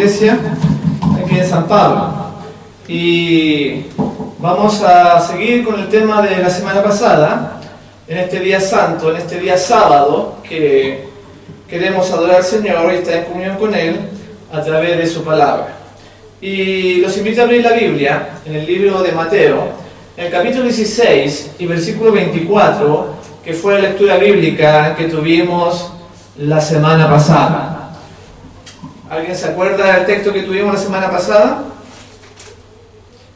iglesia aquí en San Pablo. Y vamos a seguir con el tema de la semana pasada, en este día santo, en este día sábado, que queremos adorar al Señor y estar en comunión con Él a través de su palabra. Y los invito a abrir la Biblia en el libro de Mateo, en el capítulo 16 y versículo 24, que fue la lectura bíblica que tuvimos la semana pasada. ¿Alguien se acuerda del texto que tuvimos la semana pasada?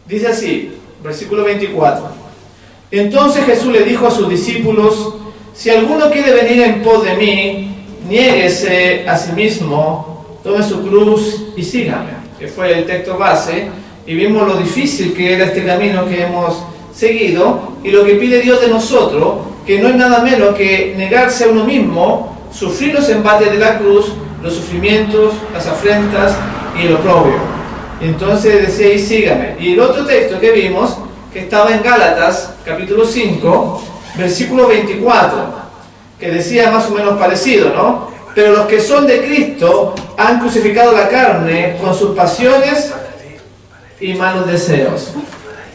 Dice así, versículo 24. Entonces Jesús le dijo a sus discípulos: si alguno quiere venir en pos de mí, niéguese a sí mismo, tome su cruz y sígame. Que fue el texto base, y vimos lo difícil que era este camino que hemos seguido, y lo que pide Dios de nosotros, que no es nada menos que negarse a uno mismo, sufrir los embates de la cruz, los sufrimientos, las afrentas y el oprobio. Entonces decía: y sígame. Y el otro texto que vimos, que estaba en Gálatas, capítulo 5, versículo 24, que decía más o menos parecido, ¿no? Pero los que son de Cristo han crucificado la carne con sus pasiones y malos deseos.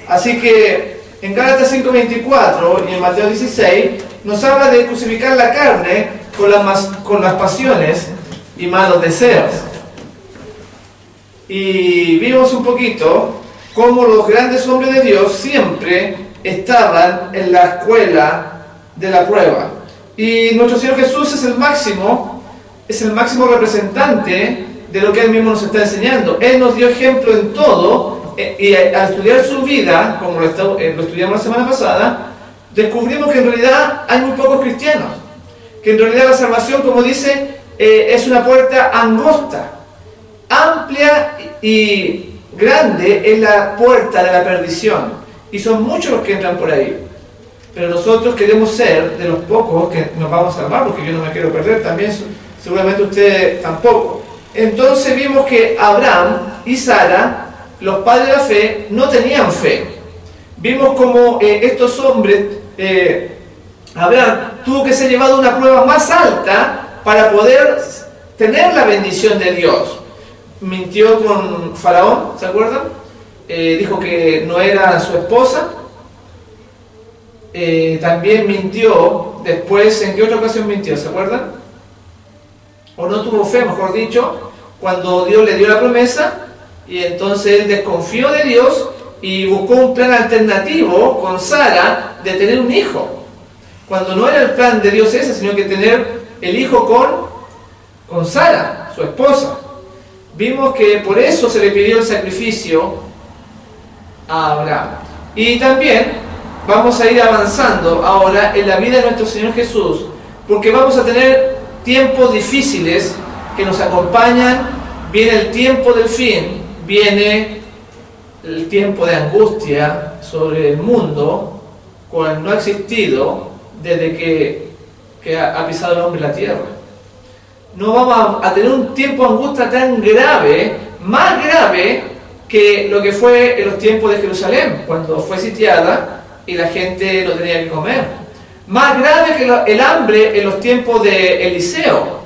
Así que en Gálatas 5:24 y en Mateo 16 nos habla de crucificar la carne con las pasiones y malos deseos. Y vimos un poquito cómo los grandes hombres de Dios siempre estaban en la escuela de la prueba. Y nuestro Señor Jesús es el máximo representante de lo que Él mismo nos está enseñando. Él nos dio ejemplo en todo, y al estudiar su vida, como lo estudiamos la semana pasada, descubrimos que en realidad hay muy pocos cristianos. Que en realidad la salvación, como dice, es una puerta angosta. Amplia y grande es la puerta de la perdición, y son muchos los que entran por ahí, pero nosotros queremos ser de los pocos que nos vamos a salvar, porque yo no me quiero perder, también seguramente usted tampoco. Entonces vimos que Abraham y Sara, los padres de la fe, no tenían fe. Vimos como estos hombres, Abraham tuvo que ser llevado a una prueba más alta para poder tener la bendición de Dios. Mintió con Faraón, ¿se acuerdan? Dijo que no era su esposa. También mintió después. ¿En qué otra ocasión mintió? ¿Se acuerdan? O no tuvo fe, mejor dicho, cuando Dios le dio la promesa, y entonces él desconfió de Dios y buscó un plan alternativo con Sara de tener un hijo, cuando no era el plan de Dios ese, sino que tener el hijo con Sara, su esposa. Vimos que por eso se le pidió el sacrificio a Abraham. Y también vamos a ir avanzando ahora en la vida de nuestro Señor Jesús, porque vamos a tener tiempos difíciles que nos acompañan. Viene el tiempo del fin, viene el tiempo de angustia sobre el mundo, cual no ha existido desde que ha pisado el hombre la tierra. No vamos a tener un tiempo de angustia tan grave, más grave que lo que fue en los tiempos de Jerusalén, cuando fue sitiada y la gente no tenía que comer. Más grave que el hambre en los tiempos de Eliseo.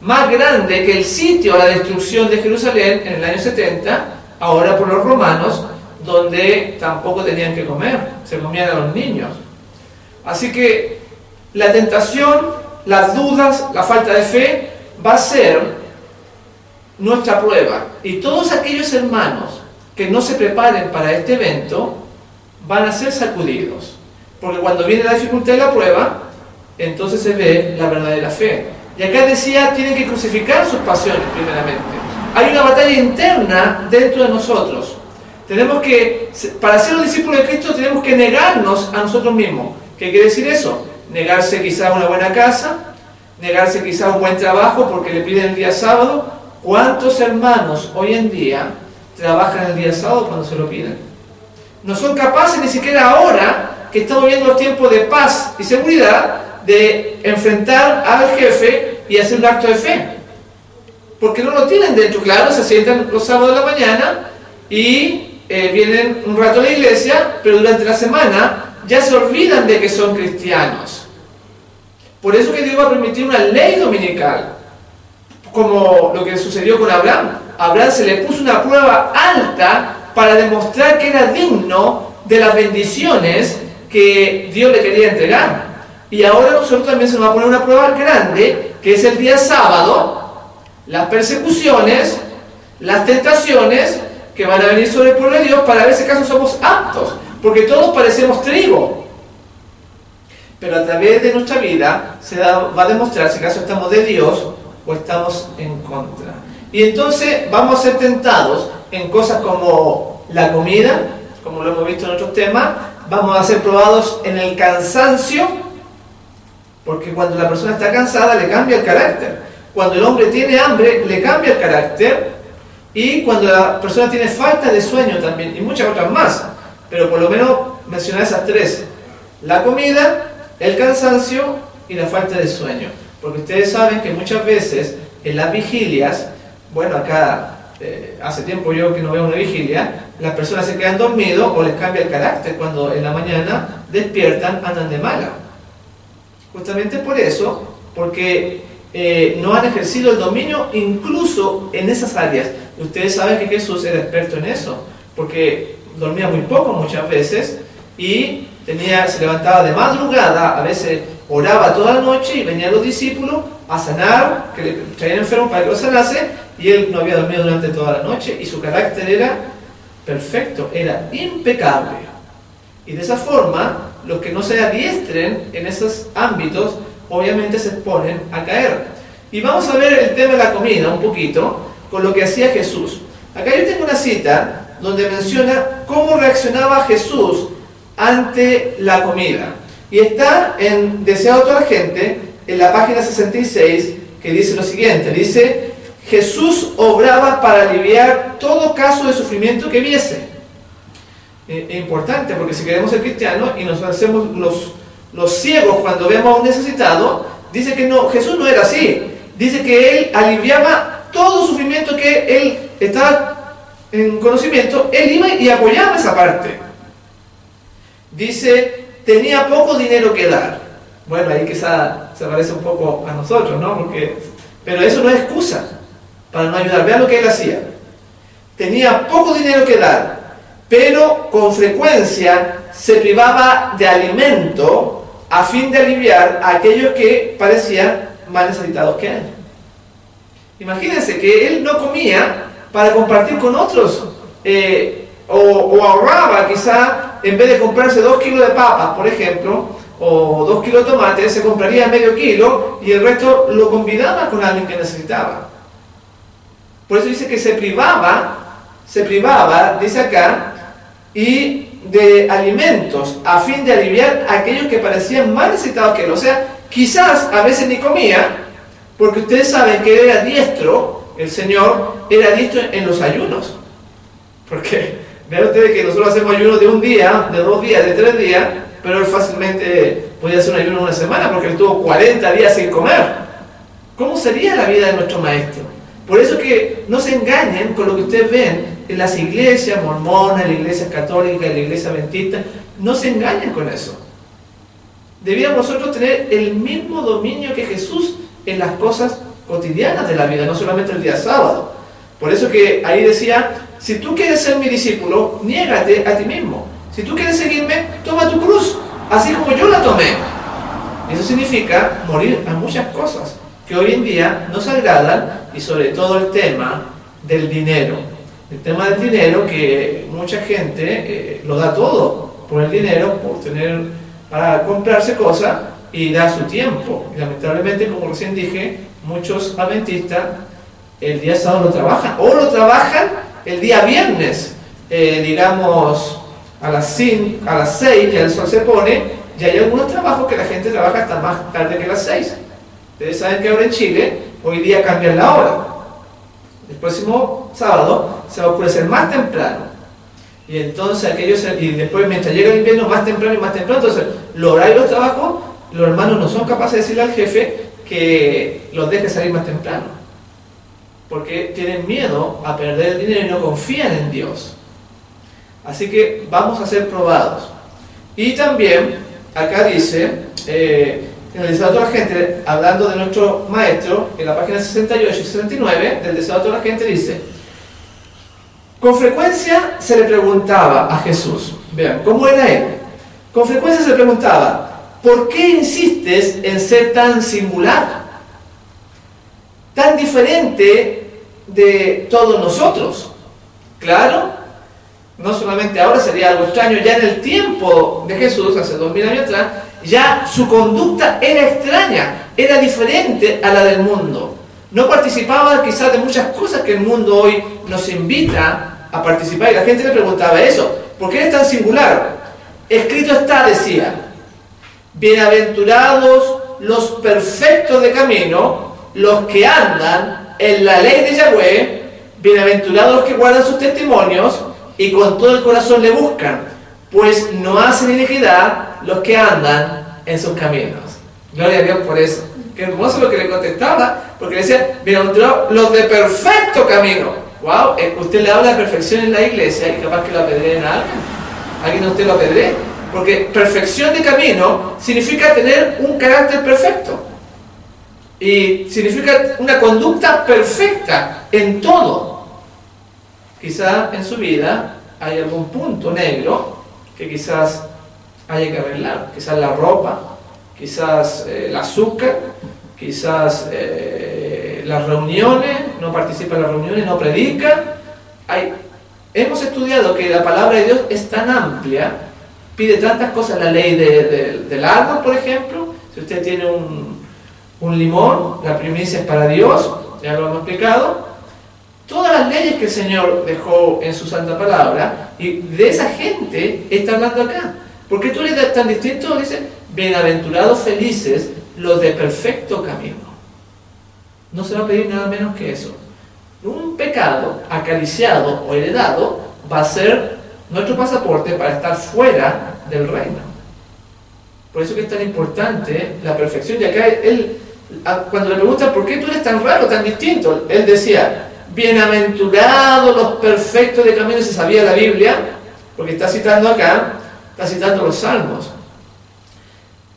Más grande que el sitio a la destrucción de Jerusalén en el año 70, ahora por los romanos, donde tampoco tenían que comer, se comían a los niños. Así que la tentación, las dudas, la falta de fe va a ser nuestra prueba. Y todos aquellos hermanos que no se preparen para este evento van a ser sacudidos. Porque cuando viene la dificultad de la prueba, entonces se ve la verdadera fe. Y acá decía, tienen que crucificar sus pasiones primeramente. Hay una batalla interna dentro de nosotros. Tenemos que, para ser los discípulos de Cristo, tenemos que negarnos a nosotros mismos. ¿Qué quiere decir eso? Negarse quizá a una buena casa, negarse quizá a un buen trabajo porque le piden el día sábado. ¿Cuántos hermanos hoy en día trabajan el día sábado cuando se lo piden? No son capaces ni siquiera ahora, que estamos viendo los tiempos de paz y seguridad, de enfrentar al jefe y hacer un acto de fe. Porque no lo tienen dentro. Claro, se sientan los sábados de la mañana y vienen un rato a la iglesia, pero durante la semana ya se olvidan de que son cristianos. Por eso que Dios va a permitir una ley dominical, como lo que sucedió con Abraham. A Abraham se le puso una prueba alta para demostrar que era digno de las bendiciones que Dios le quería entregar. Y ahora nosotros también se nos va a poner una prueba grande, que es el día sábado, las persecuciones, las tentaciones que van a venir sobre el pueblo de Dios para ver si acaso somos aptos, porque todos parecemos trigo. Pero a través de nuestra vida va a demostrar si acaso estamos de Dios o estamos en contra. Y entonces vamos a ser tentados en cosas como la comida, como lo hemos visto en otros temas. Vamos a ser probados en el cansancio, porque cuando la persona está cansada le cambia el carácter. Cuando el hombre tiene hambre le cambia el carácter. Y cuando la persona tiene falta de sueño también, y muchas otras más. Pero por lo menos mencionar esas tres: la comida, el cansancio y la falta de sueño. Porque ustedes saben que muchas veces en las vigilias, bueno, acá hace tiempo yo que no veo una vigilia, las personas se quedan dormidos o les cambia el carácter cuando en la mañana despiertan, andan de mala. Justamente por eso, porque no han ejercido el dominio incluso en esas áreas. Ustedes saben que Jesús era experto en eso, porque dormía muy poco muchas veces y se levantaba de madrugada, a veces oraba toda la noche y venían los discípulos a sanar, que le traían enfermos para que lo sanase, y él no había dormido durante toda la noche y su carácter era perfecto, era impecable. Y de esa forma, los que no se adiestren en esos ámbitos, obviamente se exponen a caer. Y vamos a ver el tema de la comida un poquito, con lo que hacía Jesús. Acá yo tengo una cita donde menciona cómo reaccionaba Jesús ante la comida. Y está en Deseado a toda la gente, en la página 66, que dice lo siguiente, dice: Jesús obraba para aliviar todo caso de sufrimiento que viese. Es importante, porque si queremos ser cristianos y nos hacemos los ciegos cuando vemos a un necesitado, dice que no, Jesús no era así. Dice que él aliviaba todo sufrimiento que él estaba en conocimiento, él iba y apoyaba esa parte. Dice, tenía poco dinero que dar. Bueno, ahí quizá se parece un poco a nosotros, ¿no? Pero eso no es excusa para no ayudar. Vean lo que él hacía. Tenía poco dinero que dar, pero con frecuencia se privaba de alimento a fin de aliviar a aquellos que parecían más necesitados que él. Imagínense que él no comía para compartir con otros, o ahorraba quizá, en vez de comprarse 2 kilos de papas, por ejemplo, o 2 kilos de tomates, se compraría medio kilo y el resto lo convidaba con alguien que necesitaba. Por eso dice que se privaba, dice acá, y de alimentos a fin de aliviar a aquellos que parecían más necesitados que él. O sea, quizás a veces ni comía, porque ustedes saben que él era diestro, el Señor era diestro en los ayunos. Porque vean ustedes que nosotros hacemos ayunos de un día, de 2 días, de 3 días, pero él fácilmente podía hacer un ayuno en una semana porque él tuvo 40 días sin comer. ¿Cómo sería la vida de nuestro Maestro? Por eso que no se engañen con lo que ustedes ven en las iglesias mormonas, en la iglesia católica, en la iglesia adventista. No se engañen con eso. Debíamos nosotros tener el mismo dominio que Jesús en las cosas cotidianas de la vida, no solamente el día sábado. Por eso que ahí decía, si tú quieres ser mi discípulo, niégate a ti mismo. Si tú quieres seguirme, toma tu cruz, así como yo la tomé. Eso significa morir a muchas cosas que hoy en día nos agradan, y sobre todo el tema del dinero. El tema del dinero, que mucha gente lo da todo por el dinero, para comprarse cosas y da su tiempo. Y lamentablemente, como recién dije, muchos adventistas el día sábado lo trabajan, o lo trabajan el día viernes, digamos a las 6, ya el sol se pone, y hay algunos trabajos que la gente trabaja hasta más tarde que las 6. Ustedes saben que ahora en Chile, hoy día cambian la hora. El próximo sábado se va a oscurecer más temprano. Y entonces y después mientras llega el invierno, más temprano y más temprano. Entonces, los horarios de los trabajos, los hermanos no son capaces de decirle al jefe que los deje salir más temprano, porque tienen miedo a perder el dinero y no confían en Dios. Así que vamos a ser probados. Y también acá dice en el deseado de toda la gente, hablando de nuestro maestro, en la página 68 y 69 del deseado de toda la gente, dice: con frecuencia se le preguntaba a Jesús, vean, ¿cómo era él? Con frecuencia se le preguntaba: ¿por qué insistes en ser tan singular? Tan diferente de todos nosotros. Claro, no solamente ahora sería algo extraño, ya en el tiempo de Jesús, hace 2000 años atrás, ya su conducta era extraña, era diferente a la del mundo. No participaba quizás de muchas cosas que el mundo hoy nos invita a participar, y la gente le preguntaba eso: ¿por qué eres tan singular? Escrito está, decía: bienaventurados los perfectos de camino, los que andan en la ley de Yahweh, bienaventurados los que guardan sus testimonios y con todo el corazón le buscan, pues no hacen iniquidad los que andan en sus caminos. Gloria a Dios por eso. Qué hermoso lo que le contestaba, porque le decía: bienaventurados los de perfecto camino. Wow, usted le habla de perfección en la iglesia y capaz que lo apedreen a alguien a usted lo apedree, porque perfección de camino significa tener un carácter perfecto y significa una conducta perfecta en todo. Quizá en su vida hay algún punto negro que quizás haya que arreglar, quizás la ropa, quizás el azúcar, quizás las reuniones, no participa en las reuniones, no predica. Hemos estudiado que la palabra de Dios es tan amplia, pide tantas cosas. La ley del árbol, por ejemplo, si usted tiene un limón, la primicia es para Dios, ya lo hemos explicado. Todas las leyes que el Señor dejó en su santa palabra, y de esa gente está hablando acá. ¿Por qué tú eres tan distinto? Dice: bienaventurados, felices los de perfecto camino. No se va a pedir nada menos que eso. Un pecado acariciado o heredado va a ser nuestro pasaporte para estar fuera del reino. Por eso que es tan importante la perfección. Y acá él, cuando le preguntan: ¿por qué tú eres tan raro, tan distinto?, él decía: bienaventurados los perfectos de camino. Se sabía la Biblia, porque está citando acá, está citando los salmos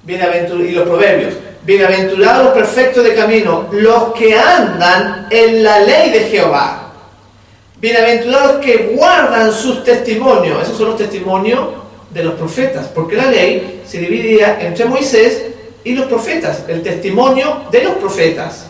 y los proverbios. Bienaventurados los perfectos de camino, los que andan en la ley de Jehová. Bienaventurados los que guardan sus testimonios. Esos son los testimonios de los profetas, porque la ley se dividía entre Moisés y los profetas, el testimonio de los profetas.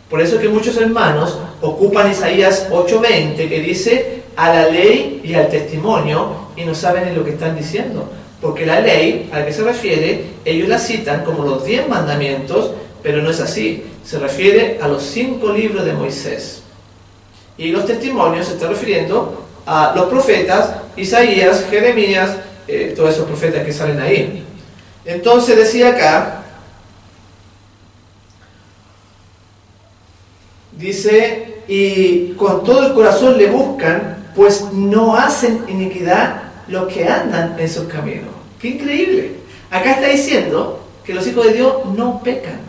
Por eso que muchos hermanos ocupan Isaías 8:20, que dice: a la ley y al testimonio, y no saben ni lo que están diciendo. Porque la ley, a la que se refiere, ellos la citan como los 10 mandamientos, pero no es así. Se refiere a los 5 libros de Moisés. Y los testimonios se está refiriendo a los profetas, Isaías, Jeremías, todos esos profetas que salen ahí. Entonces decía acá, dice: y con todo el corazón le buscan, pues no hacen iniquidad los que andan en sus caminos. ¡Qué increíble! Acá está diciendo que los hijos de Dios no pecan,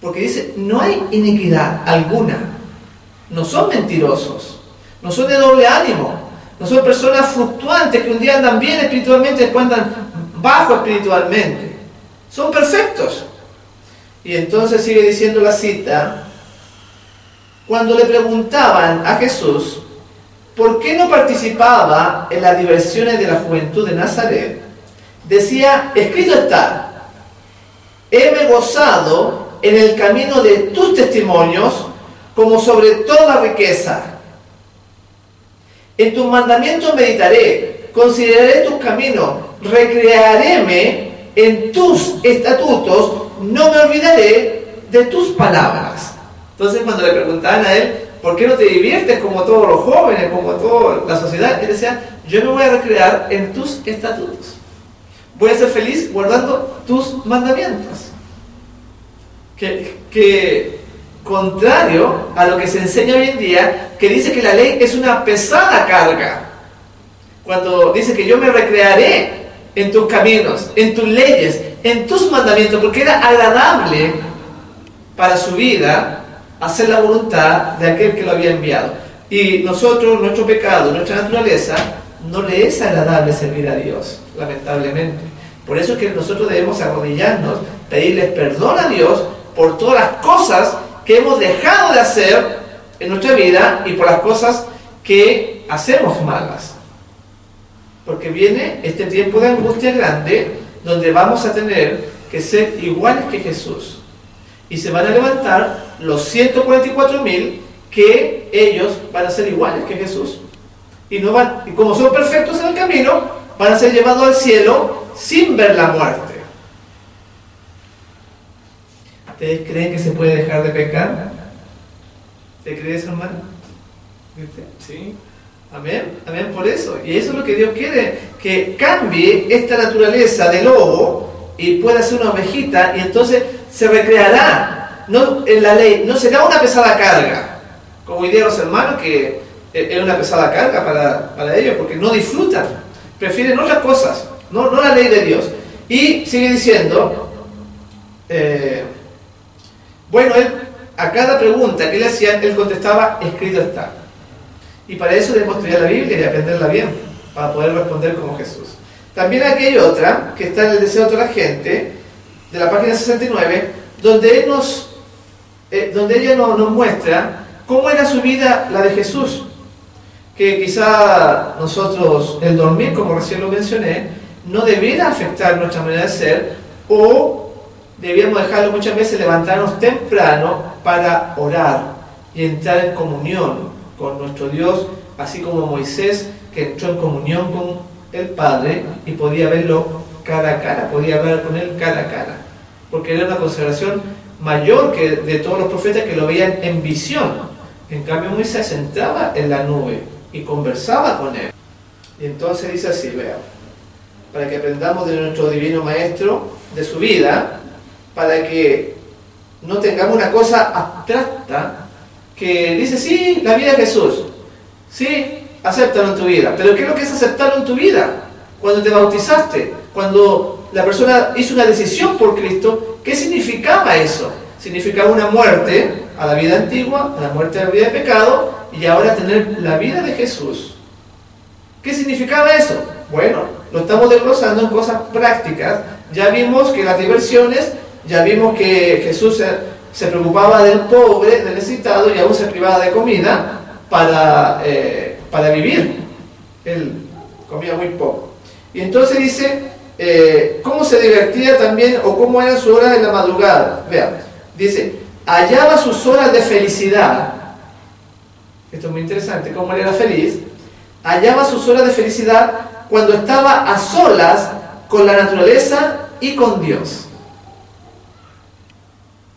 porque dice: no hay iniquidad alguna. No son mentirosos, no son de doble ánimo, no son personas fluctuantes que un día andan bien espiritualmente y después andan bajo espiritualmente. Son perfectos. Y entonces sigue diciendo la cita: cuando le preguntaban a Jesús por qué no participaba en las diversiones de la juventud de Nazaret, decía: escrito está: heme gozado en el camino de tus testimonios como sobre toda riqueza. En tus mandamientos meditaré, consideraré tus caminos, recrearéme en tus estatutos, no me olvidaré de tus palabras. Entonces, cuando le preguntaban a él: ¿por qué no te diviertes como todos los jóvenes, como toda la sociedad?, él decía: yo me voy a recrear en tus estatutos. Voy a ser feliz guardando tus mandamientos. Que contrario a lo que se enseña hoy en día, que dice que la ley es una pesada carga. Cuando dice que yo me recrearé en tus caminos, en tus leyes, en tus mandamientos, porque era agradable para su vida hacer la voluntad de aquel que lo había enviado. Y nosotros, nuestro pecado, nuestra naturaleza, no le es agradable servir a Dios, lamentablemente. Por eso es que nosotros debemos arrodillarnos pedirles perdón a Dios por todas las cosas que hemos dejado de hacer en nuestra vida y por las cosas que hacemos malas. Porque viene este tiempo de angustia grande donde vamos a tener que ser iguales que Jesús. Y se van a levantar los 144.000 que ellos van a ser iguales que Jesús. Y como son perfectos en el camino, van a ser llevados al cielo sin ver la muerte. ¿Ustedes creen que se puede dejar de pecar? ¿Te crees, hermano? ¿Viste? Sí. Amén. Amén por eso. Y eso es lo que Dios quiere, que cambie esta naturaleza de lobo y pueda ser una ovejita, y entonces se recreará. No, en la ley no será una pesada carga, como hoy día los hermanos, que es una pesada carga para ellos, porque no disfrutan, prefieren otras cosas, no la ley de Dios. Y sigue diciendo, bueno, él, a cada pregunta que le hacían, él contestaba, escrito está. Y para eso debemos estudiar la Biblia y aprenderla bien, para poder responder como Jesús. También aquí hay otra, que está en el deseo de toda la gente, de la página 69, donde ella nos muestra cómo era su vida, la de Jesús. Que quizá nosotros, el dormir, como recién lo mencioné, no debiera afectar nuestra manera de ser, o debíamos dejarlo muchas veces, levantarnos temprano para orar y entrar en comunión con nuestro Dios, así como Moisés, que entró en comunión con el Padre y podía verlo cara a cara, podía hablar con él cara a cara, porque era una consagración mayor que de todos los profetas que lo veían en visión. En cambio Moisés entraba en la nube y conversaba con él. Y entonces dice así, vean, para que aprendamos de nuestro divino maestro, de su vida, para que no tengamos una cosa abstracta que dice, sí, la vida de Jesús, sí, acéptalo en tu vida. Pero ¿qué es lo que es aceptarlo en tu vida? Cuando te bautizaste, cuando la persona hizo una decisión por Cristo, ¿qué significaba eso? Significaba una muerte a la vida antigua, a la muerte a la vida de pecado, y ahora tener la vida de Jesús. ¿Qué significaba eso? Bueno, lo estamos desglosando en cosas prácticas. Ya vimos que las diversiones, ya vimos que Jesús se preocupaba del pobre, del necesitado, y aún se privaba de comida para vivir. Él comía muy poco. Y entonces dice, cómo se divertía también, o cómo eran sus horas de la madrugada. Vean, dice, hallaba sus horas de felicidad. Esto es muy interesante, cómo él era feliz. Hallaba sus horas de felicidad cuando estaba a solas con la naturaleza y con Dios.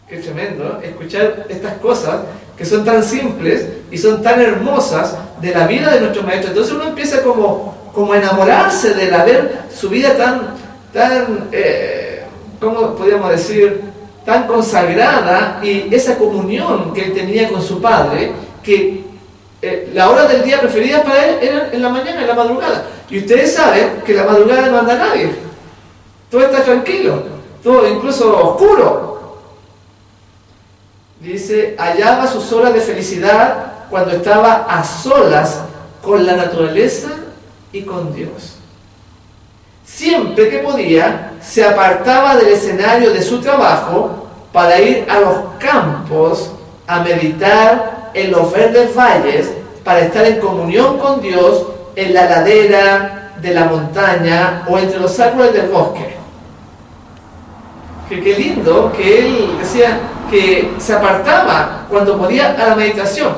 Qué tremendo, ¿eh? Escuchar estas cosas que son tan simples y son tan hermosas de la vida de nuestro maestro. Entonces uno empieza como a enamorarse de ver su vida tan ¿cómo podríamos decir? Tan consagrada, y esa comunión que él tenía con su Padre, que la hora del día preferida para él era en la mañana, en la madrugada. Y ustedes saben que en la madrugada no anda nadie. Todo está tranquilo, todo incluso oscuro. Dice, hallaba sus horas de felicidad cuando estaba a solas con la naturaleza y con Dios. Siempre que podía, se apartaba del escenario de su trabajo para ir a los campos a meditar en los verdes valles, para estar en comunión con Dios en la ladera de la montaña o entre los árboles del bosque. Qué lindo que él decía que se apartaba cuando podía a la meditación.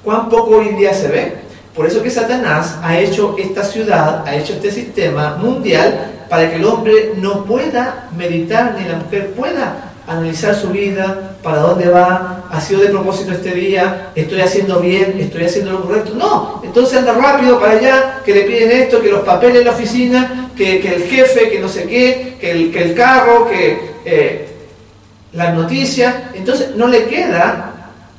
¿Cuán poco hoy en día se ve? Por eso que Satanás ha hecho esta ciudad, ha hecho este sistema mundial para que el hombre no pueda meditar, ni la mujer pueda analizar su vida, para dónde va, ha sido de propósito este día, estoy haciendo bien, estoy haciendo lo correcto. No, entonces anda rápido para allá, que le piden esto, que los papeles en la oficina, que el jefe, que no sé qué, que el carro, que las noticias. Entonces no le queda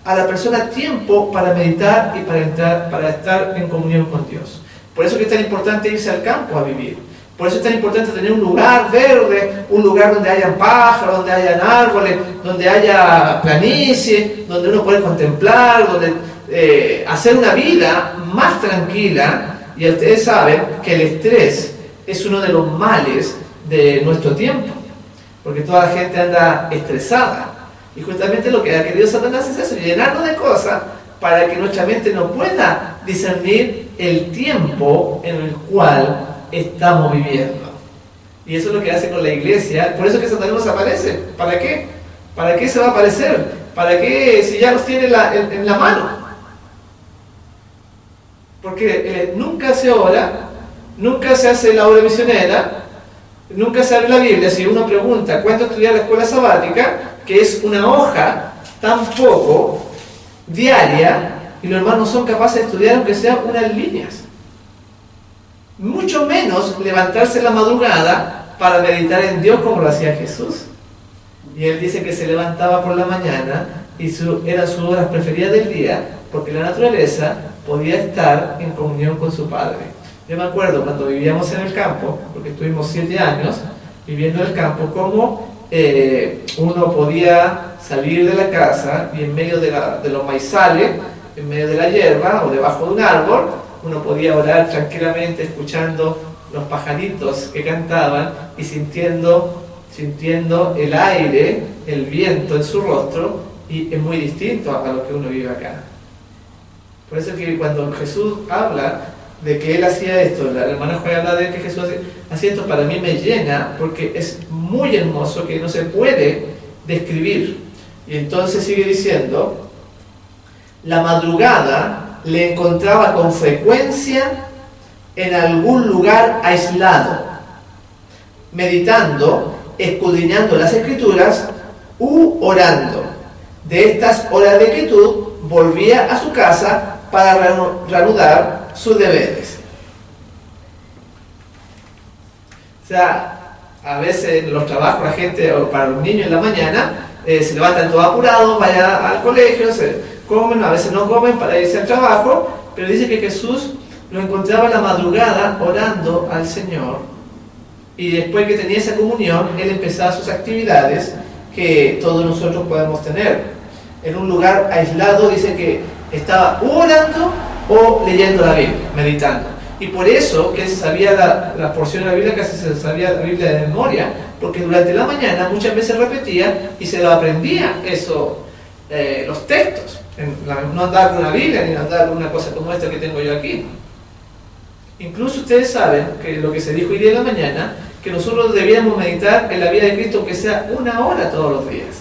a la persona tiempo para meditar y para estar en comunión con Dios. Por eso que es tan importante irse al campo a vivir. Por eso es tan importante tener un lugar verde, un lugar donde hayan pájaros, donde hayan árboles, donde haya planicie, donde uno puede contemplar, donde hacer una vida más tranquila. Y ustedes saben que el estrés es uno de los males de nuestro tiempo. porque toda la gente anda estresada. Y justamente lo que ha querido Satanás es eso, llenarnos de cosas para que nuestra mente no pueda discernir el tiempo en el cual estamos viviendo. Y eso es lo que hace con la iglesia. Por eso que Satanás nos aparece. ¿Para qué? ¿Para qué se va a aparecer? ¿Para qué si ya los tiene en la mano? Porque nunca se ora, nunca se hace la obra misionera, nunca se abre la Biblia. Si uno pregunta cuánto estudiar la escuela sabática, que es una hoja tan poco diaria, y los hermanos no son capaces de estudiar aunque sean unas líneas. Mucho menos levantarse en la madrugada para meditar en Dios como lo hacía Jesús. Y él dice que se levantaba por la mañana y eran sus horas preferidas del día, porque la naturaleza podía estar en comunión con su Padre. Yo me acuerdo cuando vivíamos en el campo, porque estuvimos 7 años viviendo en el campo, cómo uno podía salir de la casa y en medio de los maizales, en medio de la hierba o debajo de un árbol, uno podía orar tranquilamente escuchando los pajaritos que cantaban y sintiendo el aire, el viento en su rostro, y es muy distinto a lo que uno vive acá. Por eso es que cuando Jesús habla de que Él hacía esto, la hermana Juan habla de que Jesús hacía esto, para mí me llena, porque es muy hermoso, que no se puede describir. Y entonces sigue diciendo, la madrugada le encontraba con frecuencia en algún lugar aislado, meditando, escudriñando las Escrituras u orando. De estas horas de quietud volvía a su casa para reanudar sus deberes. O sea, a veces en los trabajos la gente, o para los niños en la mañana, se levantan todos apurados, vayan al colegio, se comen, a veces no comen para irse al trabajo, pero dice que Jesús lo encontraba en la madrugada orando al Señor, y después que tenía esa comunión, Él empezaba sus actividades que todos nosotros podemos tener. En un lugar aislado, dice que estaba orando o leyendo la Biblia, meditando. Y por eso que él sabía la porción de la Biblia, casi se sabía la Biblia de memoria, porque durante la mañana muchas veces repetía y se lo aprendía eso, los textos. No andaba con una Biblia ni andaba con una cosa como esta que tengo yo aquí. Incluso ustedes saben que lo que se dijo hoy día en la mañana, que nosotros debíamos meditar en la vida de Cristo, que sea 1 hora todos los días.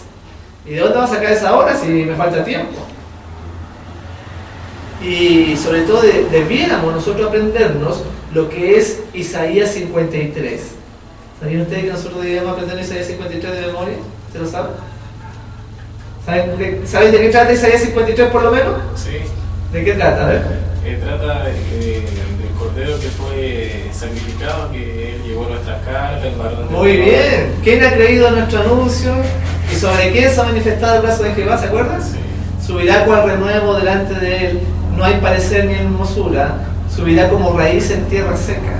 ¿Y de dónde va a sacar esa hora si me falta tiempo? Y sobre todo debiéramos nosotros aprendernos lo que es Isaías 53. ¿Sabían ustedes que nosotros deberíamos aprender Isaías 53 de memoria? ¿Se lo saben? ¿Saben de qué trata Isaías 53 por lo menos? Sí. ¿De qué trata? A ver. Trata del Cordero que fue sacrificado, que Él llevó nuestras cargas, el varón. Muy bien. ¿Quién ha creído a nuestro anuncio? ¿Y sobre quién se ha manifestado el brazo de Jehová? ¿Se acuerdan? Sí. Subirá cual renuevo delante de Él, no hay parecer ni hermosura, subirá como raíz en tierra seca.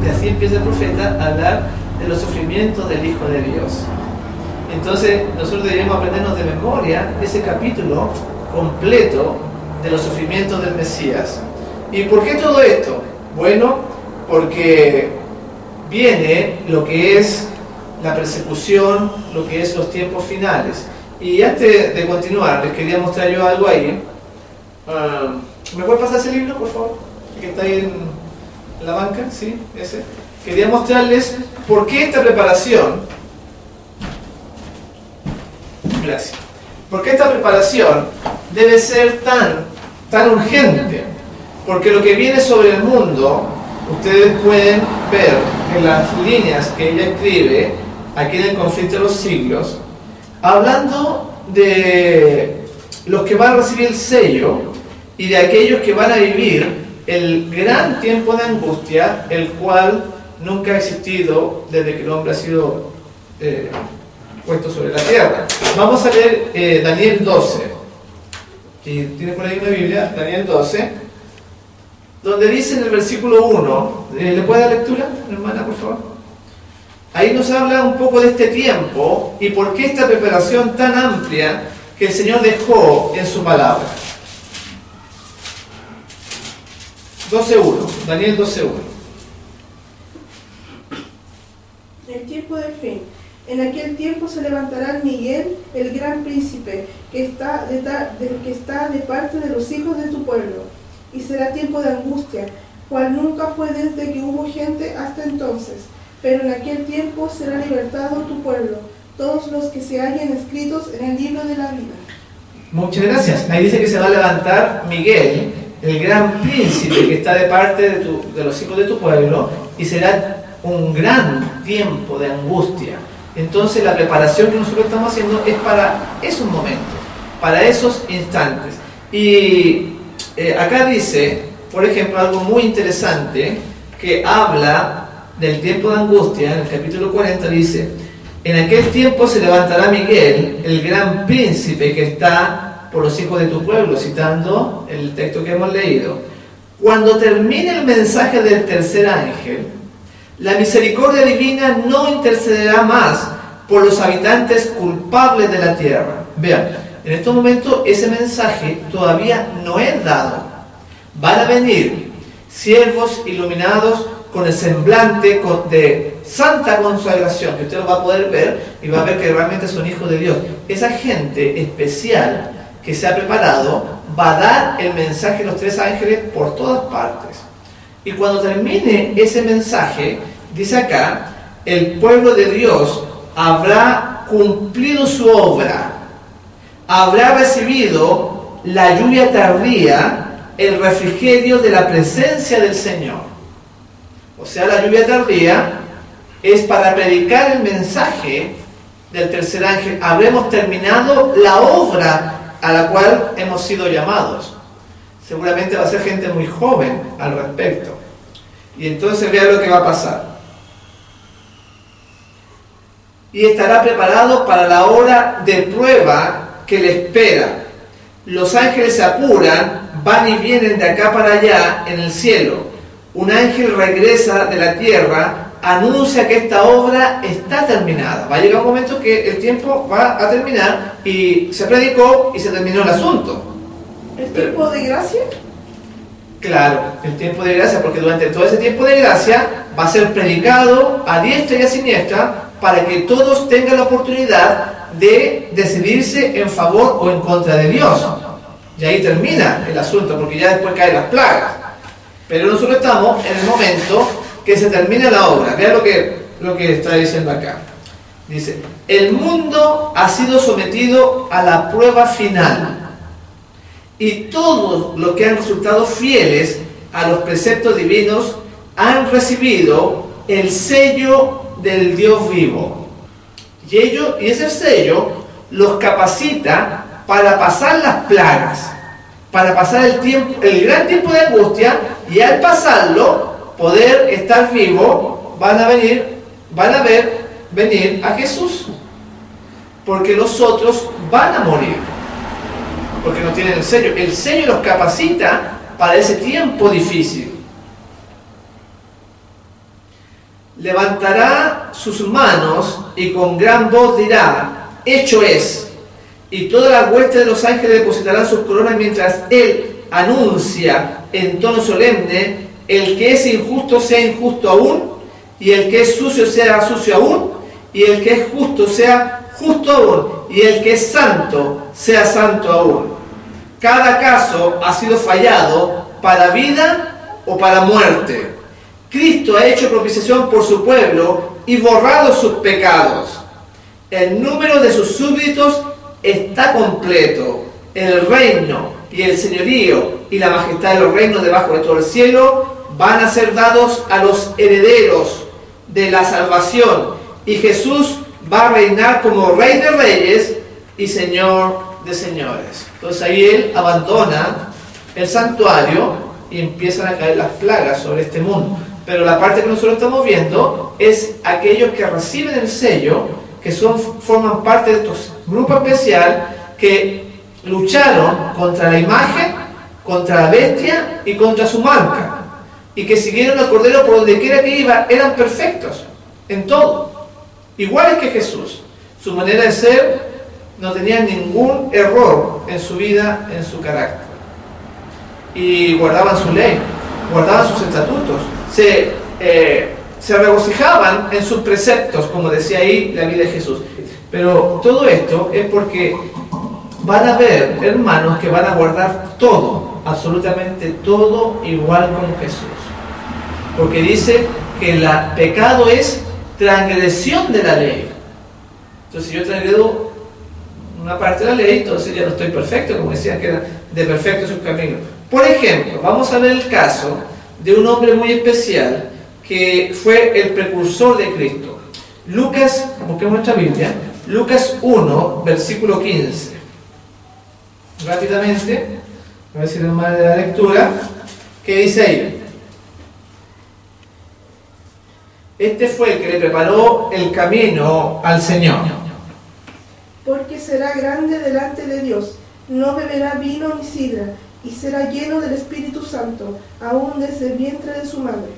Y así empieza el profeta a hablar de los sufrimientos del Hijo de Dios. Entonces nosotros deberíamos aprendernos de memoria ese capítulo completo de los sufrimientos del Mesías. ¿Y por qué todo esto? Bueno, porque viene lo que es la persecución, lo que es los tiempos finales. Y antes de continuar, les quería mostrar yo algo ahí. ¿Me puede pasar ese libro, por favor? Que está ahí en la banca, ¿sí? Ese. Quería mostrarles por qué esta preparación. Gracias. ¿Por qué esta preparación debe ser tan urgente? Porque lo que viene sobre el mundo, ustedes pueden ver en las líneas que ella escribe aquí en el conflicto de los siglos, hablando de los que van a recibir el sello y de aquellos que van a vivir el gran tiempo de angustia, el cual nunca ha existido desde que el hombre ha sido puesto sobre la tierra. Vamos a leer Daniel 12. ¿Tiene por ahí una Biblia? Daniel 12, donde dice en el versículo 1, ¿le puede dar lectura, hermana, por favor? Ahí nos habla un poco de este tiempo y por qué esta preparación tan amplia que el Señor dejó en su palabra. 12.1, Daniel 12.1. El tiempo del fin. En aquel tiempo se levantará Miguel, el gran príncipe, que está de parte de los hijos de tu pueblo, y será tiempo de angustia, cual nunca fue desde que hubo gente hasta entonces. Pero en aquel tiempo será libertado tu pueblo, todos los que se hallen escritos en el libro de la vida. Muchas gracias. Ahí dice que se va a levantar Miguel, el gran príncipe que está de parte de los hijos de tu pueblo, y será un gran tiempo de angustia. Entonces la preparación que nosotros estamos haciendo es para esos momentos, para esos instantes. Y acá dice, por ejemplo, algo muy interesante que habla del tiempo de angustia. En el capítulo 40 dice: en aquel tiempo se levantará Miguel, el gran príncipe que está por los hijos de tu pueblo, citando el texto que hemos leído. Cuando termine el mensaje del tercer ángel, la misericordia divina no intercederá más por los habitantes culpables de la tierra. Vean, en estos momentos ese mensaje todavía no es dado. Van a venir siervos iluminados con el semblante de santa consagración, que usted lo va a poder ver y va a ver que realmente son hijos de Dios. Esa gente especial que se ha preparado va a dar el mensaje de los tres ángeles por todas partes. Y cuando termine ese mensaje, dice acá, el pueblo de Dios habrá cumplido su obra, habrá recibido la lluvia tardía, el refrigerio de la presencia del Señor. O sea, la lluvia tardía es para predicar el mensaje del tercer ángel. Habremos terminado la obra a la cual hemos sido llamados. Seguramente va a ser gente muy joven al respecto. Y entonces vea lo que va a pasar. Y estará preparado para la hora de prueba que le espera. Los ángeles se apuran, van y vienen de acá para allá en el cielo. Un ángel regresa de la tierra, anuncia que esta obra está terminada. Va a llegar un momento que el tiempo va a terminar y se predicó y se terminó el asunto. ¿El tiempo de gracia? Claro, el tiempo de gracia, porque durante todo ese tiempo de gracia va a ser predicado a diestra y a siniestra para que todos tengan la oportunidad de decidirse en favor o en contra de Dios. Y ahí termina el asunto, porque ya después caen las plagas. Pero nosotros estamos en el momento que se termina la obra. Vean lo que está diciendo acá. Dice: el mundo ha sido sometido a la prueba final, y todos los que han resultado fieles a los preceptos divinos han recibido el sello del Dios vivo. Y ese sello los capacita para pasar las plagas, para pasar el gran tiempo de angustia, y al pasarlo, poder estar vivo. Van a ver venir a Jesús, porque los otros van a morir, porque no tienen el sello. El sello los capacita para ese tiempo difícil. Levantará sus manos y con gran voz dirá: hecho es. Y todas las huestes de los ángeles depositarán sus coronas mientras él anuncia en tono solemne: el que es injusto sea injusto aún, y el que es sucio sea sucio aún, y el que es justo sea justo aún, y el que es santo sea santo aún. Cada caso ha sido fallado para vida o para muerte. Cristo ha hecho propiciación por su pueblo y borrado sus pecados. El número de sus súbditos está completo. El reino y el señorío y la majestad de los reinos debajo de todo el cielo van a ser dados a los herederos de la salvación, y Jesús va a reinar como Rey de Reyes y Señor de Señores. Entonces ahí Él abandona el santuario y empiezan a caer las plagas sobre este mundo. Pero la parte que nosotros estamos viendo es aquellos que reciben el sello, que forman parte de estos grupos especial que lucharon contra la imagen, contra la bestia y contra su marca, y que siguieron al Cordero por donde quiera que iba. Eran perfectos en todo, iguales que Jesús. Su manera de ser no tenía ningún error en su vida, en su carácter, y guardaban su ley, guardaban sus estatutos, se se regocijaban en sus preceptos, como decía ahí la vida de Jesús. Pero todo esto es porque van a haber hermanos que van a guardar todo, absolutamente todo igual con Jesús. Porque dice que el pecado es transgresión de la ley. Entonces, si yo transgredo una parte de la ley, entonces ya no estoy perfecto, como decían que era de perfecto su camino. Por ejemplo, vamos a ver el caso de un hombre muy especial que fue el precursor de Cristo. Lucas, busquemos nuestra Biblia, Lucas 1, versículo 15. Rápidamente, a ver si no mal de la lectura, ¿qué dice ahí? Este fue el que le preparó el camino al Señor. Porque será grande delante de Dios, no beberá vino ni sidra, y será lleno del Espíritu Santo, aún desde el vientre de su madre.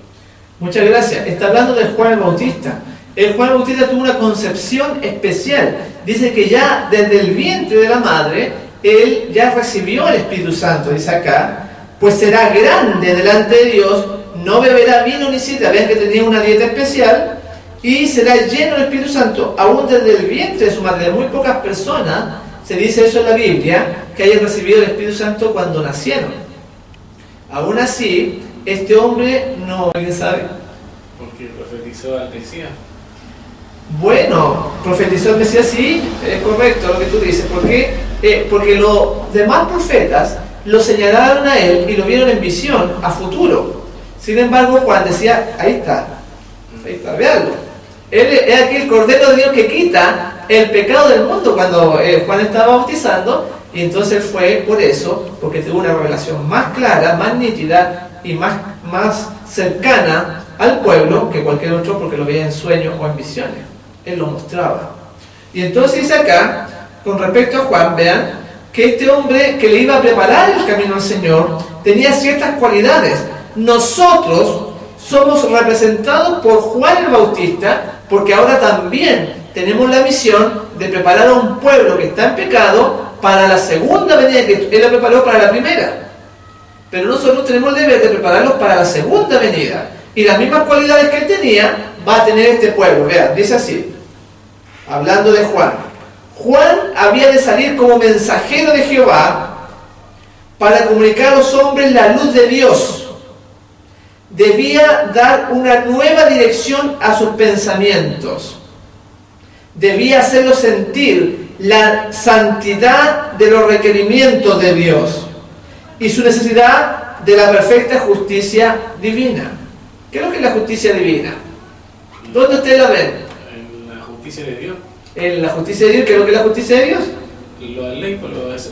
Muchas gracias. Está hablando de Juan el Bautista. El Juan el Bautista tuvo una concepción especial. Dice que ya desde el vientre de la madre, él ya recibió el Espíritu Santo. Dice acá, pues será grande delante de Dios, no beberá vino ni sidra. Vean que tenía una dieta especial. Y será lleno del Espíritu Santo, aún desde el vientre de su madre. De muy pocas personas se dice eso en la Biblia, que hayan recibido el Espíritu Santo cuando nacieron. Aún así, este hombre no... ¿Alguien sabe? Porque profetizó al Mesías. Bueno, profetizó el Mesías, sí, es correcto lo que tú dices. ¿Por qué? Porque los demás profetas lo señalaron a él y lo vieron en visión, a futuro. Sin embargo, Juan decía, ahí está, veanlo. Él es aquí el Cordero de Dios que quita el pecado del mundo cuando Juan estaba bautizando, y entonces fue por eso, porque tuvo una revelación más clara, más nítida y más cercana al pueblo que cualquier otro, porque lo veía en sueños o en visiones. Él lo mostraba. Y entonces dice acá, con respecto a Juan, vean, que este hombre que le iba a preparar el camino al Señor tenía ciertas cualidades. Nosotros somos representados por Juan el Bautista, porque ahora también tenemos la misión de preparar a un pueblo que está en pecado para la segunda venida, que Él la preparó para la primera. Pero nosotros tenemos el deber de prepararlos para la segunda venida. Y las mismas cualidades que Él tenía, va a tener este pueblo. Vean, dice así, hablando de Juan. Juan había de salir como mensajero de Jehová para comunicar a los hombres la luz de Dios. Debía dar una nueva dirección a sus pensamientos. Debía hacerlos sentir la santidad de los requerimientos de Dios y su necesidad de la perfecta justicia divina. ¿Qué es lo que es la justicia divina? ¿Dónde ustedes la ven? En la justicia de Dios. En la justicia de Dios. ¿Qué es lo que es la justicia de Dios? La ley,